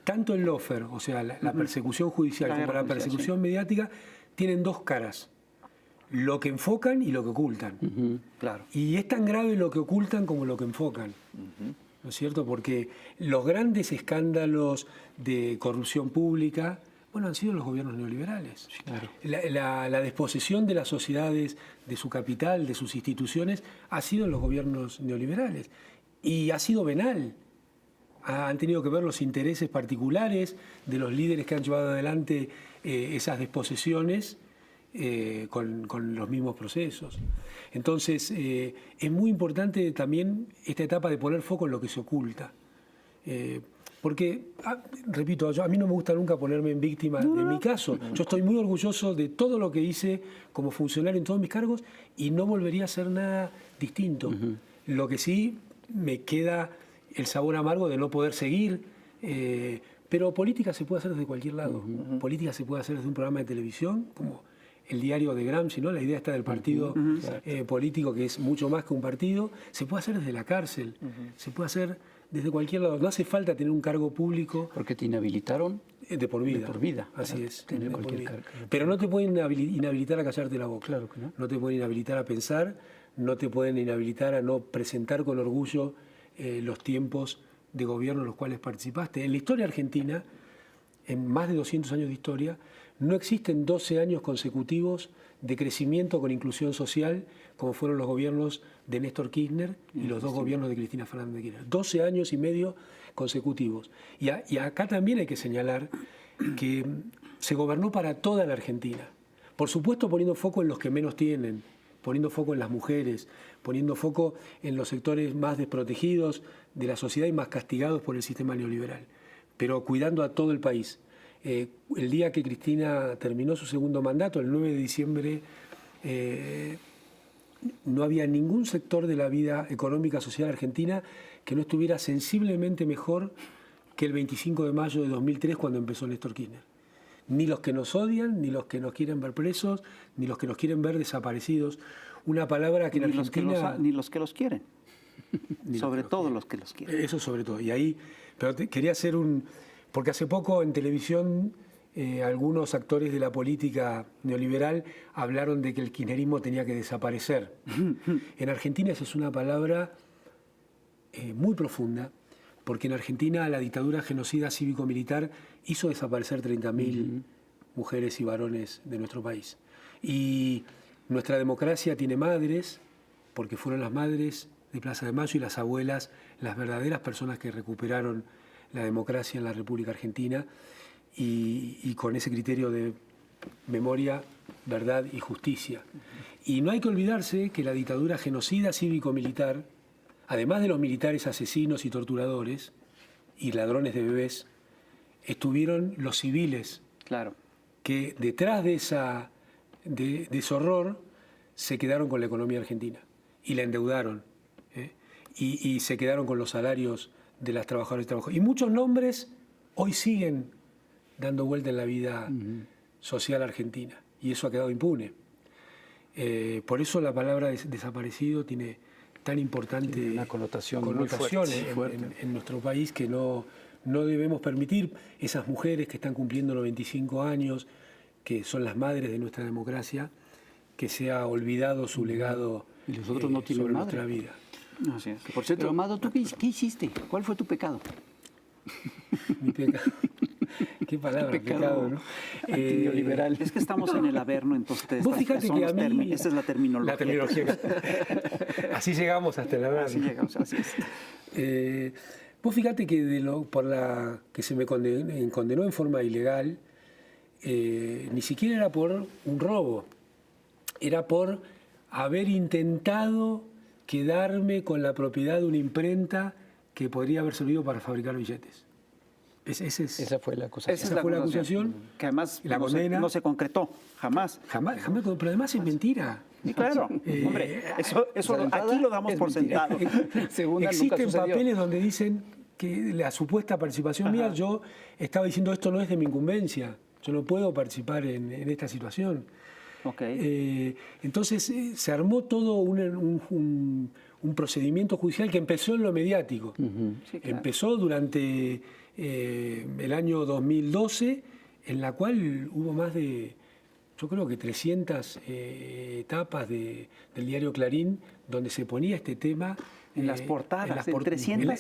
D: tanto el lawfare, o sea, la persecución judicial,
A: La
D: como
A: guerra
D: la
A: judicial,
D: persecución mediática, tienen dos caras. Lo que enfocan y lo que ocultan.
A: Claro.
D: Y es tan grave lo que ocultan como lo que enfocan. ¿No es cierto? Porque los grandes escándalos de corrupción pública, bueno, han sido los gobiernos neoliberales.
C: Claro.
D: La desposesión de las sociedades de su capital, de sus instituciones, ha sido en los gobiernos neoliberales. Y ha sido venal. Han tenido que ver los intereses particulares de los líderes que han llevado adelante esas desposesiones con los mismos procesos. Entonces, es muy importante también esta etapa de poner foco en lo que se oculta. Porque, repito, a mí no me gusta nunca ponerme en víctima de mi caso. Yo estoy muy orgulloso de todo lo que hice como funcionario en todos mis cargos y no volvería a hacer nada distinto. Lo que sí me queda el sabor amargo de no poder seguir. Pero política se puede hacer desde cualquier lado. Política se puede hacer desde un programa de televisión, como el diario de Gramsci, ¿no? La idea está del partido político, que es mucho más que un partido. Se puede hacer desde la cárcel, se puede hacer desde cualquier lado. No hace falta tener un cargo público
C: Porque te inhabilitaron
D: de por vida.
C: de por vida.
D: Así
C: para
D: es.
C: tener
D: de por
C: cualquier
D: vida.
C: cargo.
D: Pero no te pueden inhabilitar a callarte la boca.
C: Claro que no.
D: No te pueden inhabilitar a pensar, no te pueden inhabilitar a no presentar con orgullo los tiempos de gobierno en los cuales participaste. En la historia argentina, en más de 200 años de historia, no existen 12 años consecutivos de crecimiento con inclusión social como fueron los gobiernos de Néstor Kirchner y los 2 gobiernos de Cristina Fernández de Kirchner. 12 años y medio consecutivos. Y acá también hay que señalar que se gobernó para toda la Argentina. Por supuesto poniendo foco en los que menos tienen, poniendo foco en las mujeres, poniendo foco en los sectores más desprotegidos de la sociedad y más castigados por el sistema neoliberal, pero cuidando a todo el país. El día que Cristina terminó su segundo mandato, el 9 de diciembre, no había ningún sector de la vida económica social argentina que no estuviera sensiblemente mejor que el 25 de mayo de 2003 cuando empezó Néstor Kirchner. Ni los que nos odian, ni los que nos quieren ver presos, ni los que nos quieren ver desaparecidos. Una palabra que en Argentina...
A: Ni los que los quieren. Sobre todo los que los quieren.
D: Eso sobre todo. Y ahí, pero quería hacer porque hace poco en televisión algunos actores de la política neoliberal hablaron de que el kirchnerismo tenía que desaparecer. En Argentina esa es una palabra muy profunda, porque en Argentina la dictadura genocida cívico-militar hizo desaparecer 30.000 mujeres y varones de nuestro país. Y nuestra democracia tiene madres, porque fueron las madres de Plaza de Mayo y las abuelas, las verdaderas personas que recuperaron la democracia en la República Argentina y con ese criterio de memoria, verdad y justicia. Y no hay que olvidarse que la dictadura genocida cívico-militar, además de los militares asesinos y torturadores y ladrones de bebés, estuvieron los civiles,
A: Claro.
D: que detrás de ese horror se quedaron con la economía argentina y la endeudaron, y se quedaron con los salarios de las trabajadoras y trabajadores. Y muchos nombres hoy siguen dando vuelta en la vida social argentina, y eso ha quedado impune. Por eso la palabra desaparecido tiene tan importante
C: Tiene una connotación muy fuerte.
D: en nuestro país, que no debemos permitir esas mujeres que están cumpliendo 95 años, que son las madres de nuestra democracia, que se ha olvidado su legado
C: Y los otros no tienen
D: sobre
C: madre.
D: nuestra vida.
A: Así es.
B: Por cierto,
C: Pero, Amado, ¿tú qué hiciste? ¿Cuál fue tu pecado?
D: Mi pecado. Qué palabra, pecado, ¿no?
C: Antineoliberal.
A: Es que estamos en el Averno, entonces
D: Vos fíjate
A: son
D: que
A: los
D: a mí...
A: términos, esa es la terminología.
D: La terminología. Así llegamos hasta la verdad.
A: Así llegamos, así es.
D: Vos fíjate que por la que se me condenó en forma ilegal, ni siquiera era por un robo, era por haber intentado quedarme con la propiedad de una imprenta que podría haber servido para fabricar billetes.
C: Esa fue la acusación.
D: Esa fue la acusación.
A: Que además
D: La
A: no
D: condena.
A: no se concretó, jamás.
D: Jamás, pero además es mentira.
A: Y claro, hombre, eso aquí lo damos por sentado.
C: Segunda, nunca
D: Existen
C: sucedió.
D: papeles donde dicen que la supuesta participación mía, yo estaba diciendo esto no es de mi incumbencia, yo no puedo participar en esta situación.
A: Ok.
D: Entonces se armó todo un procedimiento judicial que empezó en lo mediático.
A: Sí, claro.
D: Empezó durante el año 2012, en la cual hubo más de, yo creo que 300 etapas del diario Clarín, donde se ponía este tema.
A: En las portadas,
D: en las
A: en 300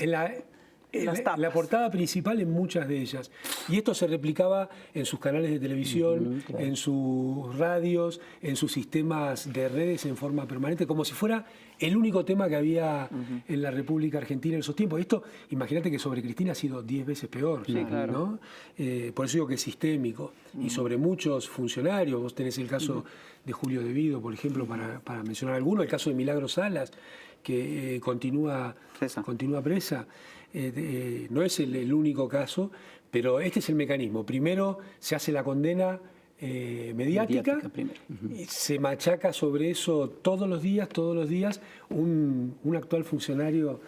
A: las tapas.
D: la portada principal en muchas de ellas. Y esto se replicaba en sus canales de televisión,
C: claro.
D: en sus radios, en sus sistemas de redes en forma permanente, como si fuera el único tema que había en la República Argentina en esos tiempos. Esto, imagínate que sobre Cristina ha sido 10 veces peor.
A: Sí, claro.
D: ¿no? Por eso digo que es sistémico. Y sobre muchos funcionarios, vos tenés el caso de Julio Devido, por ejemplo, para mencionar alguno, el caso de Milagro Salas, que continúa presa. No es el único caso, pero este es el mecanismo. Primero se hace la condena mediática
C: primero.
D: y se machaca sobre eso todos los días. Un actual funcionario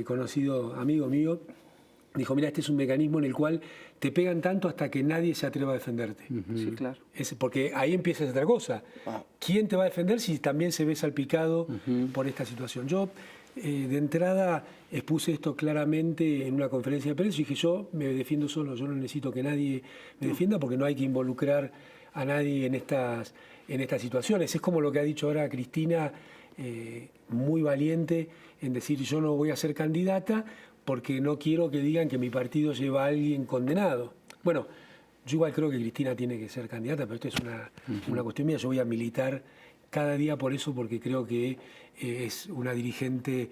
D: conocido, amigo mío, dijo, mira, este es un mecanismo en el cual te pegan tanto hasta que nadie se atreva a defenderte.
A: Sí, claro.
D: Porque ahí empieza otra cosa. ¿Quién te va a defender si también se ve salpicado por esta situación? Yo, de entrada, expuse esto claramente en una conferencia de prensa y dije, yo me defiendo solo, yo no necesito que nadie me defienda porque no hay que involucrar a nadie en estas situaciones. Es como lo que ha dicho ahora Cristina muy valiente en decir yo no voy a ser candidata porque no quiero que digan que mi partido lleva a alguien condenado. Bueno, yo igual creo que Cristina tiene que ser candidata, pero esto es una cuestión mía. Yo voy a militar cada día por eso, porque creo que es una dirigente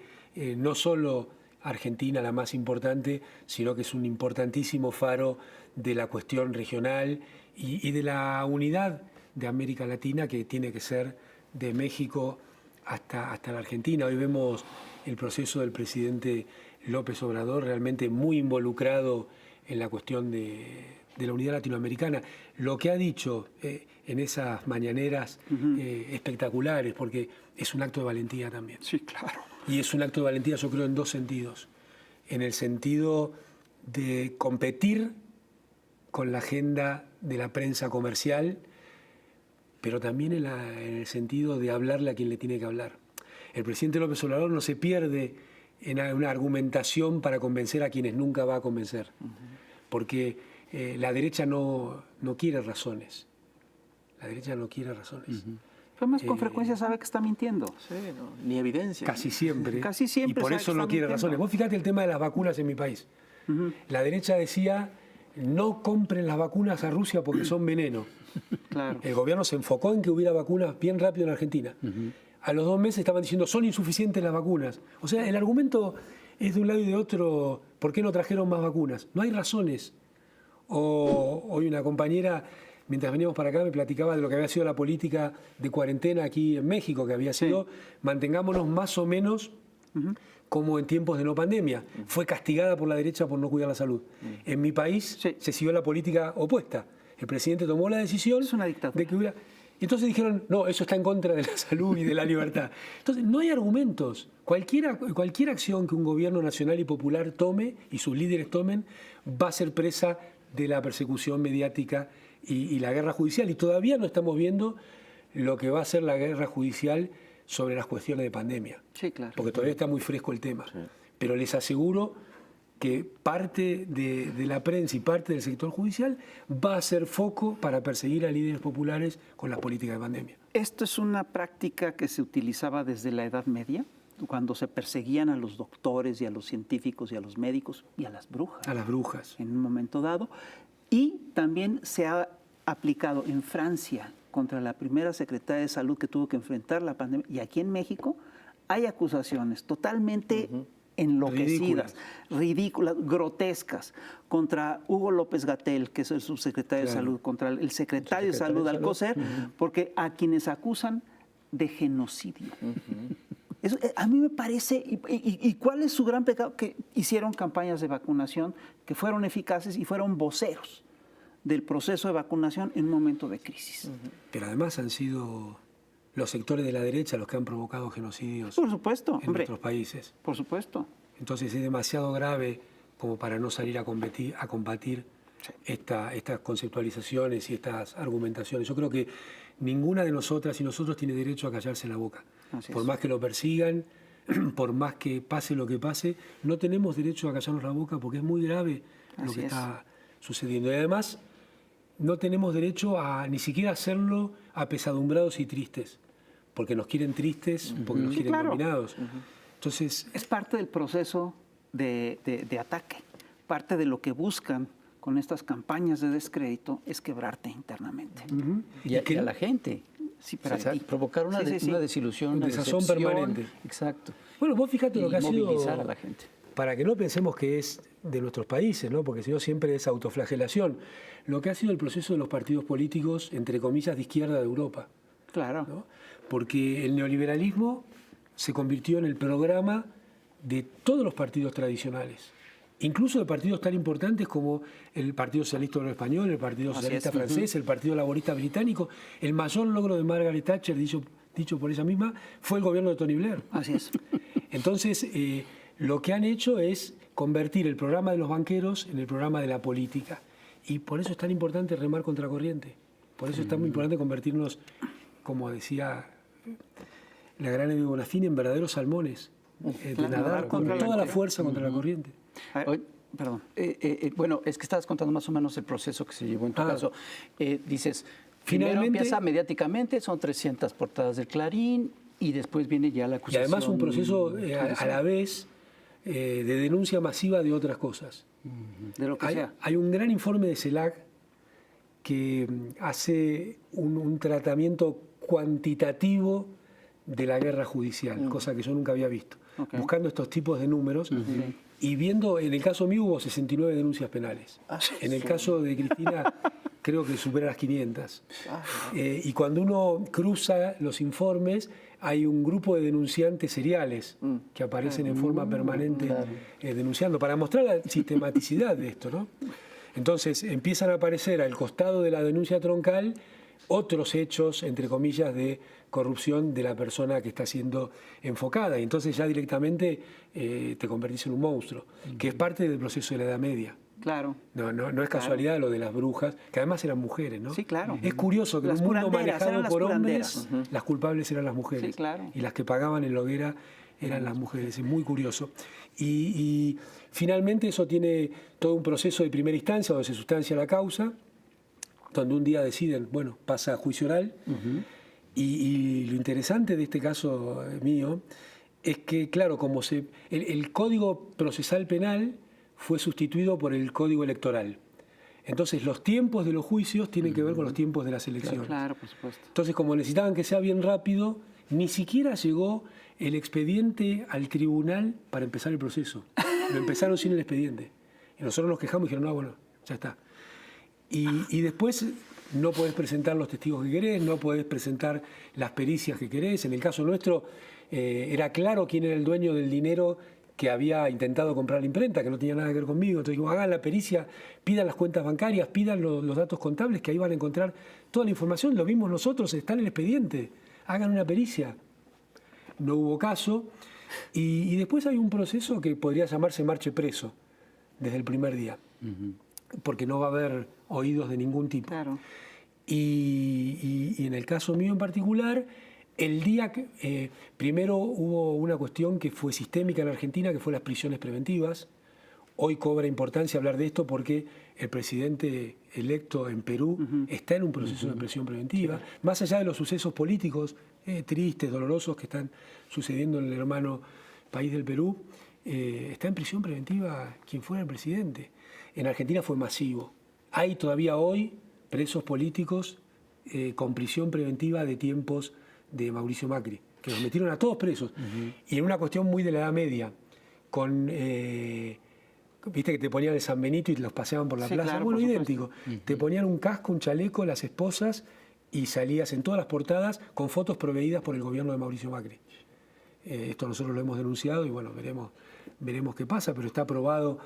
D: no solo argentina la más importante, sino que es un importantísimo faro de la cuestión regional y de la unidad de América Latina, que tiene que ser de México hasta la Argentina. Hoy vemos el proceso del presidente López Obrador realmente muy involucrado en la cuestión de la unidad latinoamericana. Lo que ha dicho en esas mañaneras espectaculares, porque es un acto de valentía también.
A: Sí, claro.
D: Y es un acto de valentía, yo creo, en dos sentidos. En el sentido de competir con la agenda de la prensa comercial, pero también en el sentido de hablarle a quien le tiene que hablar. El presidente López Obrador no se pierde en una argumentación para convencer a quienes nunca va a convencer, porque la derecha no quiere razones. La derecha no quiere razones.
A: Además, con frecuencia sabe que está mintiendo.
B: Sí, no, ni evidencia.
D: Casi siempre.
A: Casi siempre
D: Y por
A: sabe
D: eso
A: que
D: no
A: está
D: quiere
A: mintiendo.
D: razones. Vos fíjate el tema de las vacunas en mi país. La derecha decía, no compren las vacunas a Rusia porque son veneno.
A: Claro.
D: El gobierno se enfocó en que hubiera vacunas bien rápido en Argentina. A los 2 meses estaban diciendo, son insuficientes las vacunas. O sea, el argumento es de un lado y de otro, ¿por qué no trajeron más vacunas? No hay razones. Hoy una compañera, mientras veníamos para acá, me platicaba de lo que había sido la política de cuarentena aquí en México, que había sido, mantengámonos más o menos como en tiempos de no pandemia. Fue castigada por la derecha por no cuidar la salud. En mi país se siguió la política opuesta. El presidente tomó la decisión
A: Es una dictadura.
D: de que hubiera... Y entonces dijeron, no, eso está en contra de la salud y de la libertad. Entonces, no hay argumentos. Cualquier acción que un gobierno nacional y popular tome y sus líderes tomen va a ser presa de la persecución mediática y la guerra judicial. Y todavía no estamos viendo lo que va a ser la guerra judicial sobre las cuestiones de pandemia.
A: Sí, claro.
D: Porque todavía está muy fresco el tema. Pero les aseguro que parte de la prensa y parte del sector judicial va a ser foco para perseguir a líderes populares con las políticas de pandemia.
A: Esto es una práctica que se utilizaba desde la Edad Media, cuando se perseguían a los doctores y a los científicos y a los médicos y a las brujas.
D: A las brujas.
A: En un momento dado. Y también se ha aplicado en Francia contra la primera secretaria de Salud que tuvo que enfrentar la pandemia. Y aquí en México hay acusaciones totalmente enloquecidas, ridículas, grotescas, contra Hugo López-Gatell, que es el subsecretario de Salud, contra el secretario de Salud, Alcocer, porque a quienes acusan de genocidio. Eso, a mí me parece, y ¿cuál es su gran pecado? Que hicieron campañas de vacunación que fueron eficaces y fueron voceros del proceso de vacunación en un momento de crisis.
D: Pero además han sido los sectores de la derecha los que han provocado genocidios
A: Por supuesto,
D: en
A: hombre,
D: nuestros países.
A: por supuesto.
D: Entonces es demasiado grave como para no salir a combatir estas conceptualizaciones y estas argumentaciones. Yo creo que ninguna de nosotras y nosotros tiene derecho a callarse la boca.
A: Así
D: Por
A: es.
D: más que lo persigan, por más que pase lo que pase, no tenemos derecho a callarnos la boca porque es muy grave lo
A: Así
D: que
A: es.
D: está sucediendo. Y además, no tenemos derecho a ni siquiera hacerlo apesadumbrados y tristes, porque nos quieren tristes, porque nos
A: Sí,
D: quieren
A: claro.
D: dominados. Entonces,
A: Es parte del proceso de ataque. Parte de lo que buscan con estas campañas de descrédito es quebrarte internamente.
C: Y a la gente.
A: Sí, pero
C: O sea,
A: a ti.
C: provocar una,
A: Sí, sí, sí.
C: una desilusión,
D: Un
C: una
D: desazón
C: decepción.
D: permanente.
C: Exacto.
D: bueno, vos fíjate lo
C: Y
D: que ha sido...
C: movilizar a la gente.
D: Para que no pensemos que es de nuestros países, ¿no? Porque si no siempre es autoflagelación. Lo que ha sido el proceso de los partidos políticos, entre comillas, de izquierda de Europa.
A: Claro.
D: ¿No? Porque el neoliberalismo se convirtió en el programa de todos los partidos tradicionales, incluso de partidos tan importantes como el Partido Socialista Obrero Español, el Partido
A: Así
D: Socialista
A: es.
D: Francés, el Partido Laborista Británico. El mayor logro de Margaret Thatcher, dicho por ella misma, fue el gobierno de Tony Blair.
A: Así es.
D: Entonces, lo que han hecho es convertir el programa de los banqueros en el programa de la política. Y por eso es tan importante remar contra corriente. Por eso es tan importante convertirnos, como decía la gran Evi Bonafini, en verdaderos salmones. De
A: Nadar
D: nadar con
A: contra la
D: toda la
A: corriente.
D: fuerza contra la corriente.
A: A ver,
C: Oye,
A: perdón.
C: Bueno, es que estabas contando más o menos el proceso que se llevó en tu caso. Dices,
D: Finalmente-
C: primero empieza mediáticamente, son 300 portadas del Clarín, Y después viene ya la
D: Y
C: acusación.
D: además un proceso a
C: judicial.
D: la vez de denuncia masiva de otras cosas.
A: De lo que sea.
D: Hay un gran informe de CELAC que hace un tratamiento cuantitativo de la guerra judicial, cosa que yo nunca había visto.
A: Ok.
D: Buscando estos tipos de números y viendo, en el caso mío hubo 69 denuncias penales. En el caso de Cristina creo que supera las 500. Y cuando uno cruza los informes, hay un grupo de denunciantes seriales que aparecen en forma permanente denunciando, para mostrar la sistematicidad de esto, ¿no? Entonces empiezan a aparecer al costado de la denuncia troncal otros hechos, entre comillas, de corrupción de la persona que está siendo enfocada. Y entonces ya directamente te convertís en un monstruo, que es parte del proceso de la Edad Media.
A: Claro.
D: No es casualidad lo de las brujas, que además eran mujeres, ¿no?
A: Sí, claro.
D: Es curioso que en
A: Las
D: un mundo
A: curanderas, eran
D: manejado
A: las
D: por
A: curanderas.
D: hombres, las culpables eran las mujeres.
A: Sí, claro.
D: Y las que pagaban en la hoguera eran las mujeres. Es muy curioso. Y finalmente eso tiene todo un proceso de primera instancia, donde se sustancia la causa, donde un día deciden, bueno, pasa a juicio oral. Y lo interesante de este caso mío es que, claro, como el Código Procesal Penal fue sustituido por el Código Electoral. Entonces, los tiempos de los juicios tienen que ver con los tiempos de las elecciones.
A: Claro, por supuesto.
D: Entonces, como necesitaban que sea bien rápido, ni siquiera llegó el expediente al tribunal para empezar el proceso. Lo empezaron sin el expediente. Y nosotros nos quejamos y dijeron, no, bueno, ya está. Y después no podés presentar los testigos que querés, no podés presentar las pericias que querés. En el caso nuestro, era claro quién era el dueño del dinero que había intentado comprar la imprenta, que no tenía nada que ver conmigo. Entonces dijimos, hagan la pericia, pidan las cuentas bancarias, pidan los datos contables, que ahí van a encontrar toda la información. Lo vimos nosotros, está en el expediente. Hagan una pericia. No hubo caso. Y después hay un proceso que podría llamarse marche preso, desde el primer día. Porque no va a haber oídos de ningún tipo.
A: Claro.
D: Y en el caso mío en particular, el día que primero hubo una cuestión que fue sistémica en Argentina, que fue las prisiones preventivas. Hoy cobra importancia hablar de esto porque el presidente electo en Perú está en un proceso de prisión preventiva. Más allá de los sucesos políticos tristes, dolorosos que están sucediendo en el hermano país del Perú, está en prisión preventiva quien fuera el presidente. En Argentina fue masivo. Hay todavía hoy presos políticos con prisión preventiva de tiempos de Mauricio Macri, que los metieron a todos presos. Y en una cuestión muy de la Edad Media, con... viste que te ponían el San Benito y los paseaban por la plaza.
A: Claro,
D: bueno,
A: por
D: idéntico. Te ponían un casco, un chaleco, las esposas, y salías en todas las portadas con fotos proveídas por el gobierno de Mauricio Macri. Esto nosotros lo hemos denunciado y bueno, veremos qué pasa, pero está probado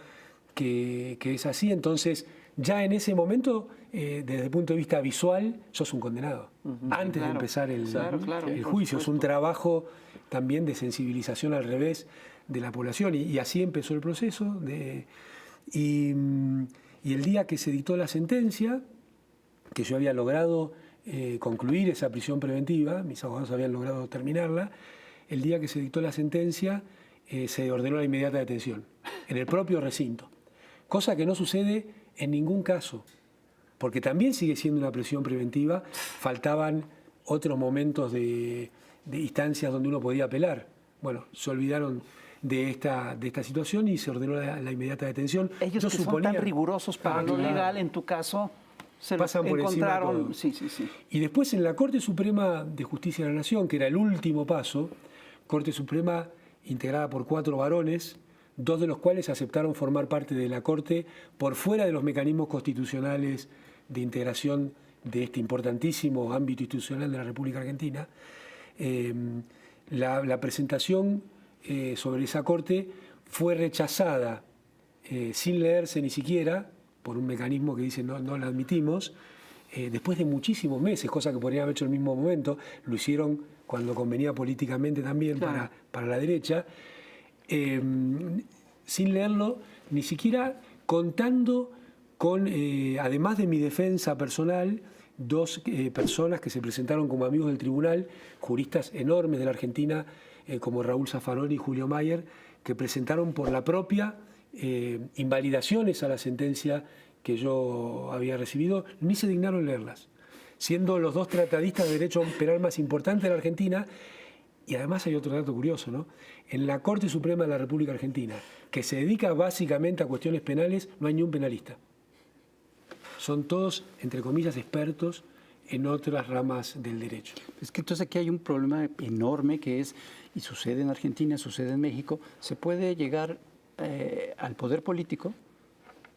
D: que es así. Entonces, ya en ese momento, desde el punto de vista visual, sos un condenado. Antes de empezar el juicio. Es un trabajo también de sensibilización al revés de la población. Y así empezó el proceso. Y el día que se dictó la sentencia, que yo había logrado concluir esa prisión preventiva, mis abogados habían logrado terminarla, el día que se dictó la sentencia se ordenó la inmediata detención, en el propio recinto. Cosa que no sucede en ningún caso, porque también sigue siendo una prisión preventiva, faltaban otros momentos de instancias donde uno podía apelar. Bueno, se olvidaron de esta situación y se ordenó la inmediata detención.
A: Ellos que son tan rigurosos para lo legal, en tu caso, se los
D: pasan por
A: encontraron.
D: encima todo.
A: Sí.
D: Y después en la Corte Suprema de Justicia de la Nación, que era el último paso, Corte Suprema integrada por 4 varones, 2 de los cuales aceptaron formar parte de la Corte por fuera de los mecanismos constitucionales de integración de este importantísimo ámbito institucional de la República Argentina. La presentación sobre esa Corte fue rechazada sin leerse ni siquiera por un mecanismo que dice no la admitimos, después de muchísimos meses, cosa que podrían haber hecho en el mismo momento. Lo hicieron cuando convenía políticamente también, claro, para la derecha, sin leerlo, ni siquiera contando con, además de mi defensa personal, 2 personas que se presentaron como amigos del tribunal, juristas enormes de la Argentina, como Raúl Zaffaroni y Julio Mayer, que presentaron por la propia invalidaciones a la sentencia que yo había recibido, ni se dignaron leerlas, siendo los 2 tratadistas de derecho penal más importantes de la Argentina Y además hay otro dato curioso, ¿no? En la Corte Suprema de la República Argentina, que se dedica básicamente a cuestiones penales, no hay ni un penalista. Son todos, entre comillas, expertos en otras ramas del derecho.
C: Es que entonces aquí hay un problema enorme que es, y sucede en Argentina, sucede en México, se puede llegar al poder político,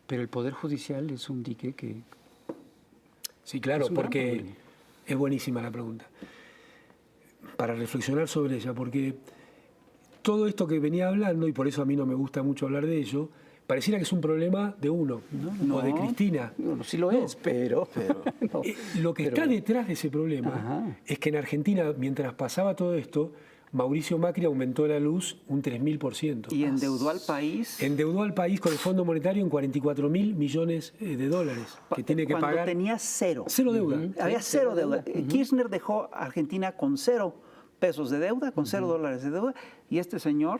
C: pero el poder judicial es un dique que...
D: Sí, claro,
C: Es un gran
D: porque
C: problema.
D: es buenísima la pregunta. Para reflexionar sobre ella, porque todo esto que venía hablando, y por eso a mí no me gusta mucho hablar de ello, pareciera que es un problema de uno, o de Cristina.
C: Bueno, sí lo es, pero... no.
D: Lo que está detrás de ese problema
C: Ajá.
D: es que en Argentina, mientras pasaba todo esto, Mauricio Macri aumentó la luz un 3.000%.
A: Y endeudó al país.
D: Endeudó al país con el Fondo Monetario en 44.000 millones de dólares que tiene que
A: cuando
D: pagar.
A: tenía cero.
D: Cero deuda.
A: Había cero deuda. Kirchner dejó a Argentina con 0 pesos de deuda, con 0 dólares de deuda, y este señor,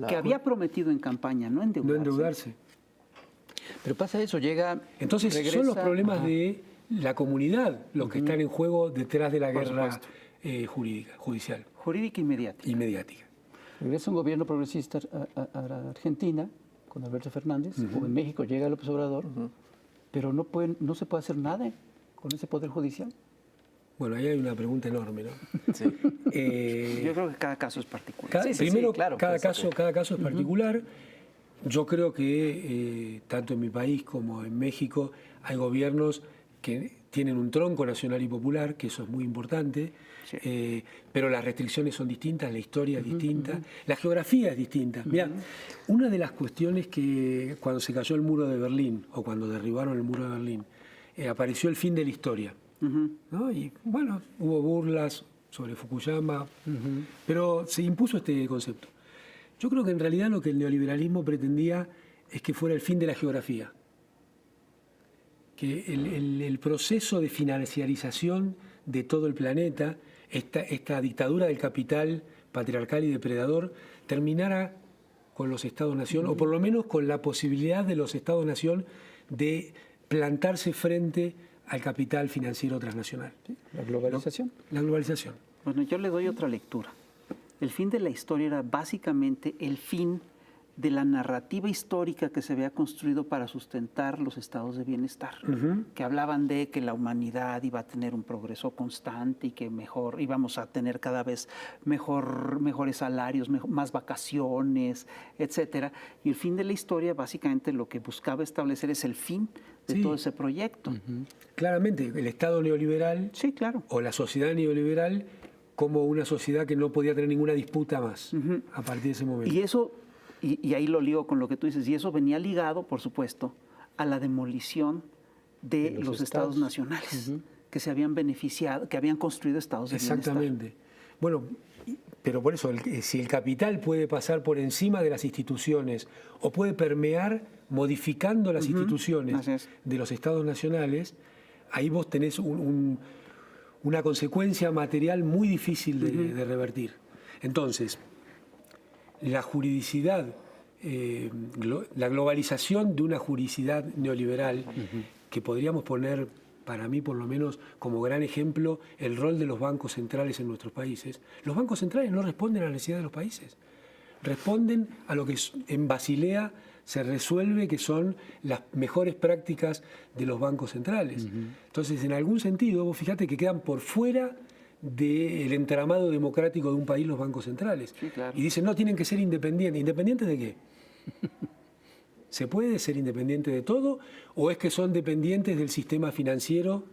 A: que había prometido en campaña no endeudarse.
D: No endeudarse.
C: Pero pasa eso, llega...
D: Entonces son los
C: regresa-
D: problemas
C: Ajá.
D: de la comunidad los que están en juego detrás de la
A: Por
D: guerra
A: supuesto.
D: judicial
A: Jurídica y mediática.
D: y mediática.
C: Regresa un gobierno progresista a Argentina, con Alberto Fernández, o en México llega López Obrador, pero no se puede hacer nada con ese poder judicial.
D: Bueno, ahí hay una pregunta enorme, ¿no?
A: Yo creo que cada caso es particular.
D: Primero,
B: claro,
D: cada
B: pues,
D: caso es particular. Yo creo que tanto en mi país como en México hay gobiernos que tienen un tronco nacional y popular, que eso es muy importante, pero las restricciones son distintas, la historia es distinta, la geografía es distinta. Mira, una de las cuestiones que cuando se cayó el muro de Berlín, o cuando derribaron el muro de Berlín, apareció el fin de la historia. ¿No? Y bueno, hubo burlas sobre Fukuyama, pero se impuso este concepto. Yo creo que en realidad lo que el neoliberalismo pretendía es que fuera el fin de la geografía, que el proceso de financiarización de todo el planeta, esta dictadura del capital patriarcal y depredador, terminara con los Estados-nación, o por lo menos con la posibilidad de los Estados-nación de plantarse frente al capital financiero transnacional.
C: La globalización.
D: La globalización.
A: Bueno, yo le doy otra lectura. El fin de la historia era básicamente el fin de la narrativa histórica que se había construido para sustentar los estados de bienestar, que hablaban de que la humanidad iba a tener un progreso constante y que íbamos a tener cada vez mejores salarios, más vacaciones, etcétera. Y el fin de la historia básicamente lo que buscaba establecer es el fin de todo ese proyecto.
D: Claramente, el Estado neoliberal
A: Sí, claro.
D: o la sociedad neoliberal como una sociedad que no podía tener ninguna disputa más a partir de ese momento.
A: Y eso, y ahí lo ligo con lo que tú dices, y eso venía ligado, por supuesto, a la demolición de los estados nacionales, que se habían beneficiado, que habían construido estados de bienestar.
D: Exactamente. Bueno, pero por eso, si el capital puede pasar por encima de las instituciones o puede permear modificando las
A: Así
D: instituciones
A: es.
D: de los estados nacionales, ahí vos tenés una consecuencia material muy difícil de revertir. Entonces, la juridicidad, la globalización de una juridicidad neoliberal, que podríamos poner, para mí por lo menos, como gran ejemplo, el rol de los bancos centrales en nuestros países. Los bancos centrales no responden a la necesidad de los países, responden a lo que en Basilea se resuelve, que son las mejores prácticas de los bancos centrales. Entonces, en algún sentido, vos fíjate que quedan por fuera del entramado democrático de un país los bancos centrales.
A: Sí, claro.
D: Y dicen, no, tienen que ser independientes. ¿Independientes de qué? ¿Se puede ser independiente de todo? ¿O es que son dependientes del sistema financiero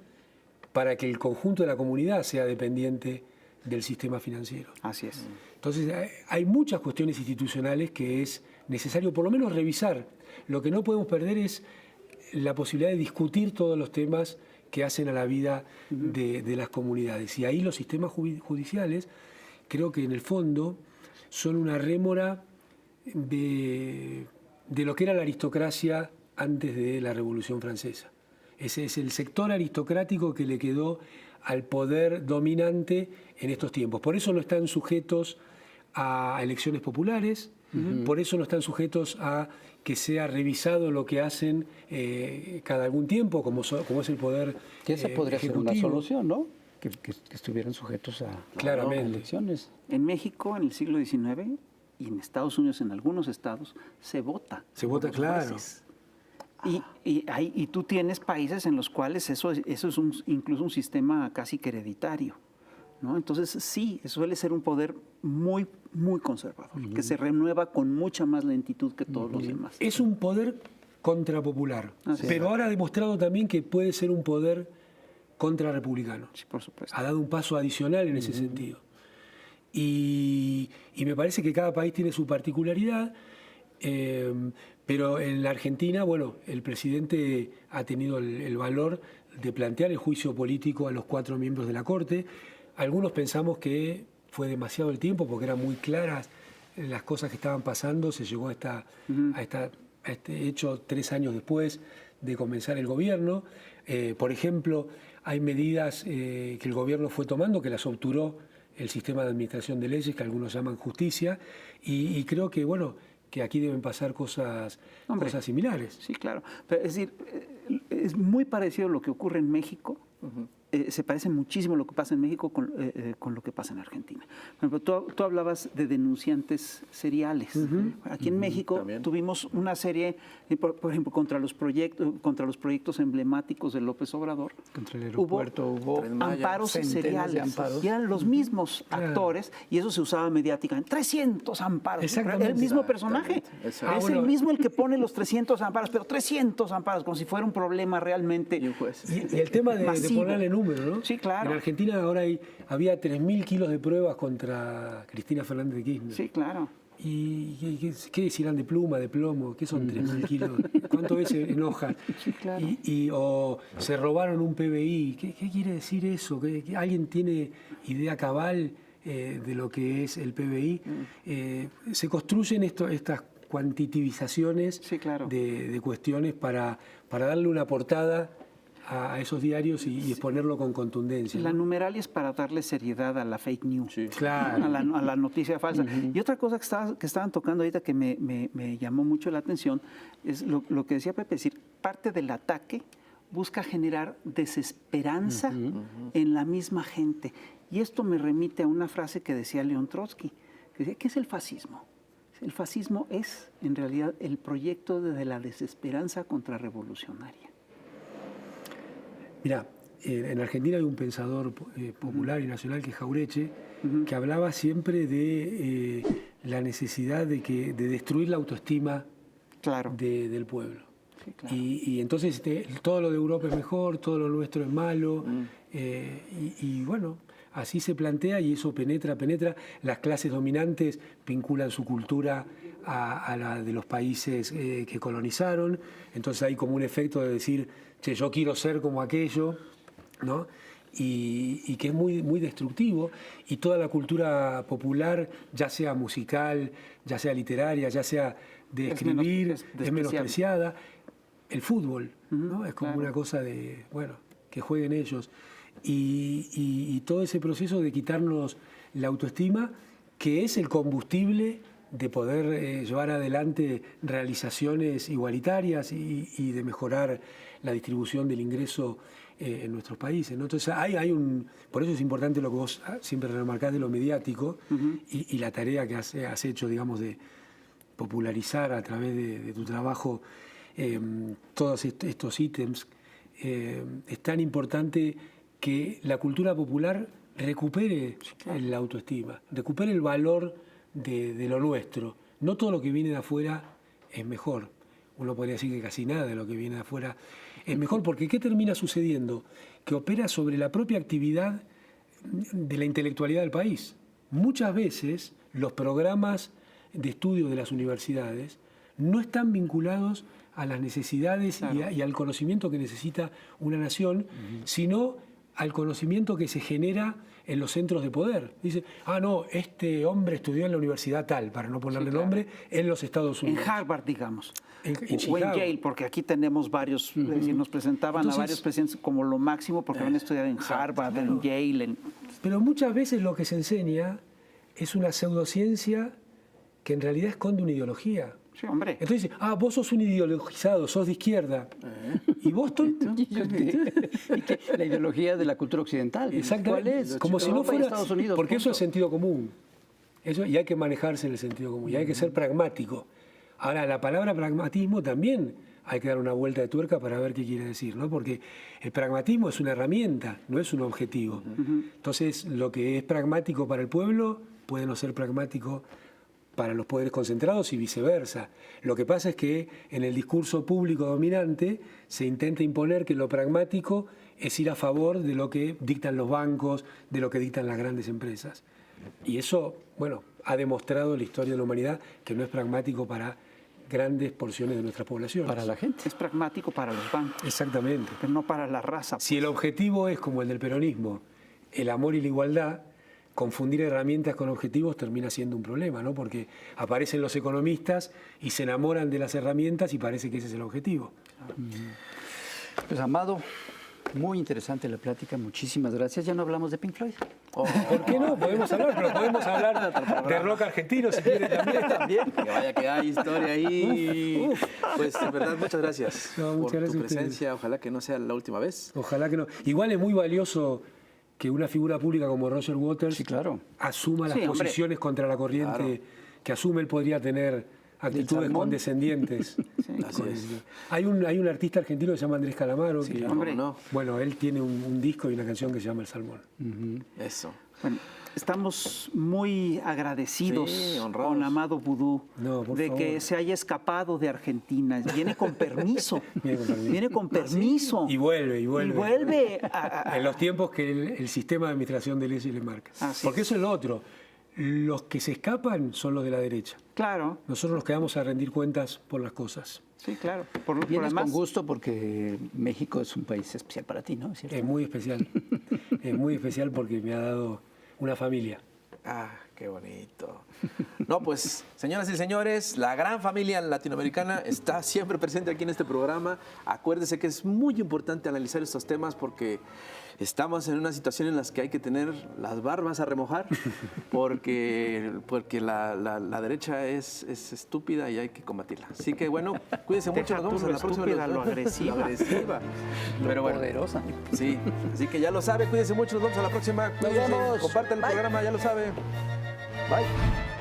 D: para que el conjunto de la comunidad sea dependiente del sistema financiero?
A: Así es.
D: Entonces, hay muchas cuestiones institucionales que es necesario por lo menos revisar. Lo que no podemos perder es la posibilidad de discutir todos los temas que hacen a la vida de las comunidades. Y ahí los sistemas judiciales, creo que en el fondo, son una rémora de lo que era la aristocracia antes de la Revolución Francesa. Ese es el sector aristocrático que le quedó al poder dominante en estos tiempos. Por eso no están sujetos a elecciones populares, por eso no están sujetos a que sea revisado lo que hacen cada algún tiempo, como es el poder
C: Que esa podría ser una
D: ejecutivo.
C: solución, ¿no? que estuvieran sujetos a
D: Claramente.
C: elecciones.
A: En México, en el siglo XIX, y en Estados Unidos, en algunos estados, se vota.
D: Se
A: por
D: vota,
A: los
D: claro.
A: jueces. Y tú tienes países en los cuales eso es incluso un sistema casi que hereditario, ¿no? Entonces, sí, suele ser un poder muy, muy conservador, que se renueva con mucha más lentitud que todos los demás.
D: Es un poder contrapopular,
A: Así es.
D: pero ahora ha demostrado también que puede ser un poder contrarrepublicano.
A: Sí, por supuesto.
D: Ha dado un paso adicional en ese sentido. Y me parece que cada país tiene su particularidad, pero en la Argentina, bueno, el presidente ha tenido el valor de plantear el juicio político a los 4 miembros de la Corte. Algunos pensamos que fue demasiado el tiempo porque eran muy claras las cosas que estaban pasando. Se llegó a este hecho 3 años después de comenzar el gobierno. Por ejemplo, hay medidas que el gobierno fue tomando que las obturó el sistema de administración de leyes, que algunos llaman justicia, y creo que, bueno, que aquí deben pasar cosas similares.
A: Sí, claro. Pero, es decir, es muy parecido a lo que ocurre en México. Se parece muchísimo lo que pasa en México con lo que pasa en Argentina. Por ejemplo, tú hablabas de denunciantes seriales. Aquí en México
B: también.
A: tuvimos una serie, por ejemplo, contra los proyectos emblemáticos de López Obrador.
C: Contra el aeropuerto hubo
B: Tren Maya,
A: amparos
C: centenas de
A: seriales.
C: amparos.
A: Y eran los mismos actores y eso se usaba mediáticamente. 300 amparos.
D: Exactamente.
A: El mismo personaje.
B: Exactamente.
A: Es
D: bueno.
A: el mismo el que pone los 300 amparos, pero 300 amparos, como si fuera un problema realmente.
B: Y un juez.
D: Y el tema de
A: Masivo.
D: ponerle número, ¿no?
A: Sí, claro.
D: En Argentina ahora había 3.000 kilos de pruebas contra Cristina Fernández de Kirchner.
A: Sí, claro.
D: ¿Y qué decirán de pluma, de plomo? ¿Qué son 3.000 kilos? ¿Cuánto es en hojas?
A: Sí, claro.
D: O se robaron un PBI. ¿Qué quiere decir eso? ¿Que alguien tiene idea cabal de lo que es el PBI? Se construyen estas cuantitivizaciones
A: Sí, claro.
D: de cuestiones para darle una portada a esos diarios y exponerlo con contundencia.
A: La
D: ¿no?
A: numeralia es para darle seriedad a la fake news,
D: Claro.
A: a la noticia falsa. Y otra cosa que estaban tocando ahorita que me llamó mucho la atención es lo que decía Pepe, es decir, parte del ataque busca generar desesperanza en la misma gente. Y esto me remite a una frase que decía León Trotsky, que decía, ¿qué es el fascismo? El fascismo es, en realidad, el proyecto de la desesperanza contrarrevolucionaria.
D: Mira, en Argentina hay un pensador popular y nacional que es Jaureche, que hablaba siempre de la necesidad de destruir la autoestima
A: Claro.
D: del pueblo.
A: Sí, claro.
D: Y entonces todo lo de Europa es mejor, todo lo nuestro es malo, y bueno, así se plantea y eso penetra. Las clases dominantes vinculan su cultura a la de los países que colonizaron, entonces hay como un efecto de decir, che, yo quiero ser como aquello, ¿no? Y que es muy, muy destructivo, y toda la cultura popular, ya sea musical, ya sea literaria, ya sea de escribir, es menospreciada. El fútbol, ¿no? Es como
A: claro.
D: una cosa de, bueno, que jueguen ellos. Y todo ese proceso de quitarnos la autoestima, que es el combustible de poder llevar adelante realizaciones igualitarias y de mejorar la distribución del ingreso en nuestros países, ¿no? Entonces por eso es importante lo que vos siempre remarcás de lo mediático y la tarea que has hecho, digamos, de popularizar a través de tu trabajo todos estos ítems. Es tan importante que la cultura popular recupere la autoestima, recupere el valor de lo nuestro. No todo lo que viene de afuera es mejor. Uno podría decir que casi nada de lo que viene de afuera es mejor, porque ¿qué termina sucediendo? Que opera sobre la propia actividad de la intelectualidad del país. Muchas veces los programas de estudio de las universidades no están vinculados a las necesidades y al conocimiento que necesita una nación, sino al conocimiento que se genera en los centros de poder. Dice, no, este hombre estudió en la universidad tal, para no ponerle nombre, en los Estados Unidos.
A: En Harvard, digamos.
D: En
A: O en
D: Chicago.
A: Yale, porque aquí tenemos varios, es decir, nos presentaban
D: Entonces,
A: a varios presidentes como lo máximo porque habían estudiado en Harvard, en Yale.
D: Pero muchas veces lo que se enseña es una pseudociencia que en realidad esconde una ideología.
A: Sí, hombre.
D: Entonces dice, vos sos un ideologizado, sos de izquierda. ¿Y vos, tonto?
C: ¿Y qué? La ideología de la cultura occidental.
D: Exactamente.
C: ¿Cuál es?
D: Como si no
C: Europa y
D: fuera...
C: Estados Unidos,
D: porque eso
C: punto.
D: es sentido común. Eso, y hay que manejarse en el sentido común. Y hay que ser pragmático. Ahora, la palabra pragmatismo también hay que dar una vuelta de tuerca para ver qué quiere decir, ¿no? Porque el pragmatismo es una herramienta, no es un objetivo. Entonces, lo que es pragmático para el pueblo puede no ser pragmático para los poderes concentrados y viceversa. Lo que pasa es que en el discurso público dominante se intenta imponer que lo pragmático es ir a favor de lo que dictan los bancos, de lo que dictan las grandes empresas. Y eso, bueno, ha demostrado la historia de la humanidad que no es pragmático para grandes porciones de nuestra población.
C: Para la gente.
A: Es pragmático para los bancos,
D: Exactamente.
A: pero no para la raza.
D: Si el objetivo es, como el del peronismo, el amor y la igualdad, confundir herramientas con objetivos termina siendo un problema, ¿no? Porque aparecen los economistas y se enamoran de las herramientas y parece que ese es el objetivo.
C: Pues, Amado, muy interesante la plática. Muchísimas gracias. Ya no hablamos de Pink Floyd.
D: ¿Por qué no? Podemos hablar, pero podemos hablar de rock argentino si quiere también.
B: Que vaya que hay historia ahí. Pues de verdad, muchas gracias
D: No, muchas
B: por
D: gracias
B: tu
D: a ustedes.
B: presencia. Ojalá que no sea la última vez.
D: Ojalá que no. Igual es muy valioso que una figura pública como Roger Waters
C: Sí, claro.
D: asuma las
A: Sí, hombre.
D: posiciones contra la corriente
B: Claro.
D: que asume. Él podría tener actitudes
C: salmón.
D: condescendientes.
B: Así es.
D: Hay un artista argentino que se llama Andrés Calamaro. que,
A: hombre.
B: No,
D: bueno, él tiene un disco y una canción que se llama El Salmón.
B: eso.
A: Bueno, estamos muy agradecidos
B: Sí, honrados.
A: con Amado Vudú
D: No, por
A: de que
D: favor.
A: se haya escapado de Argentina. Viene con permiso.
D: Viene con permiso.
A: Viene con permiso.
D: Y vuelve.
A: Y vuelve a-
D: En los tiempos que el sistema de administración de leyes le marca.
A: Así
D: Porque
A: es.
D: eso es lo otro. Los que se escapan son los de la derecha.
A: Claro,
D: Nosotros nos quedamos a rendir cuentas por las cosas.
A: sí, claro. Por
C: Vienes
A: además,
C: con gusto porque México es un país especial para ti, ¿no? ¿Es cierto?
D: Es muy especial. Es muy especial porque me ha dado una familia.
B: Ah, qué bonito. No, pues, señoras y señores, la gran familia latinoamericana está siempre presente aquí en este programa. Acuérdese que es muy importante analizar estos temas porque estamos en una situación en la que hay que tener las barbas a remojar porque la derecha es estúpida y hay que combatirla. Así que, bueno, cuídense mucho.
A: Deja
B: Nos vemos
A: tú
B: en
A: lo
B: la próxima.
A: estúpida, lo agresiva.
B: Lo agresiva. Pero bueno,
C: Poderosa.
B: sí. Así que ya lo sabe, cuídense mucho. Nos vemos a la próxima. Cuídense,
C: vemos.
B: compartan el
C: Bye.
B: programa, ya lo sabe. Bye.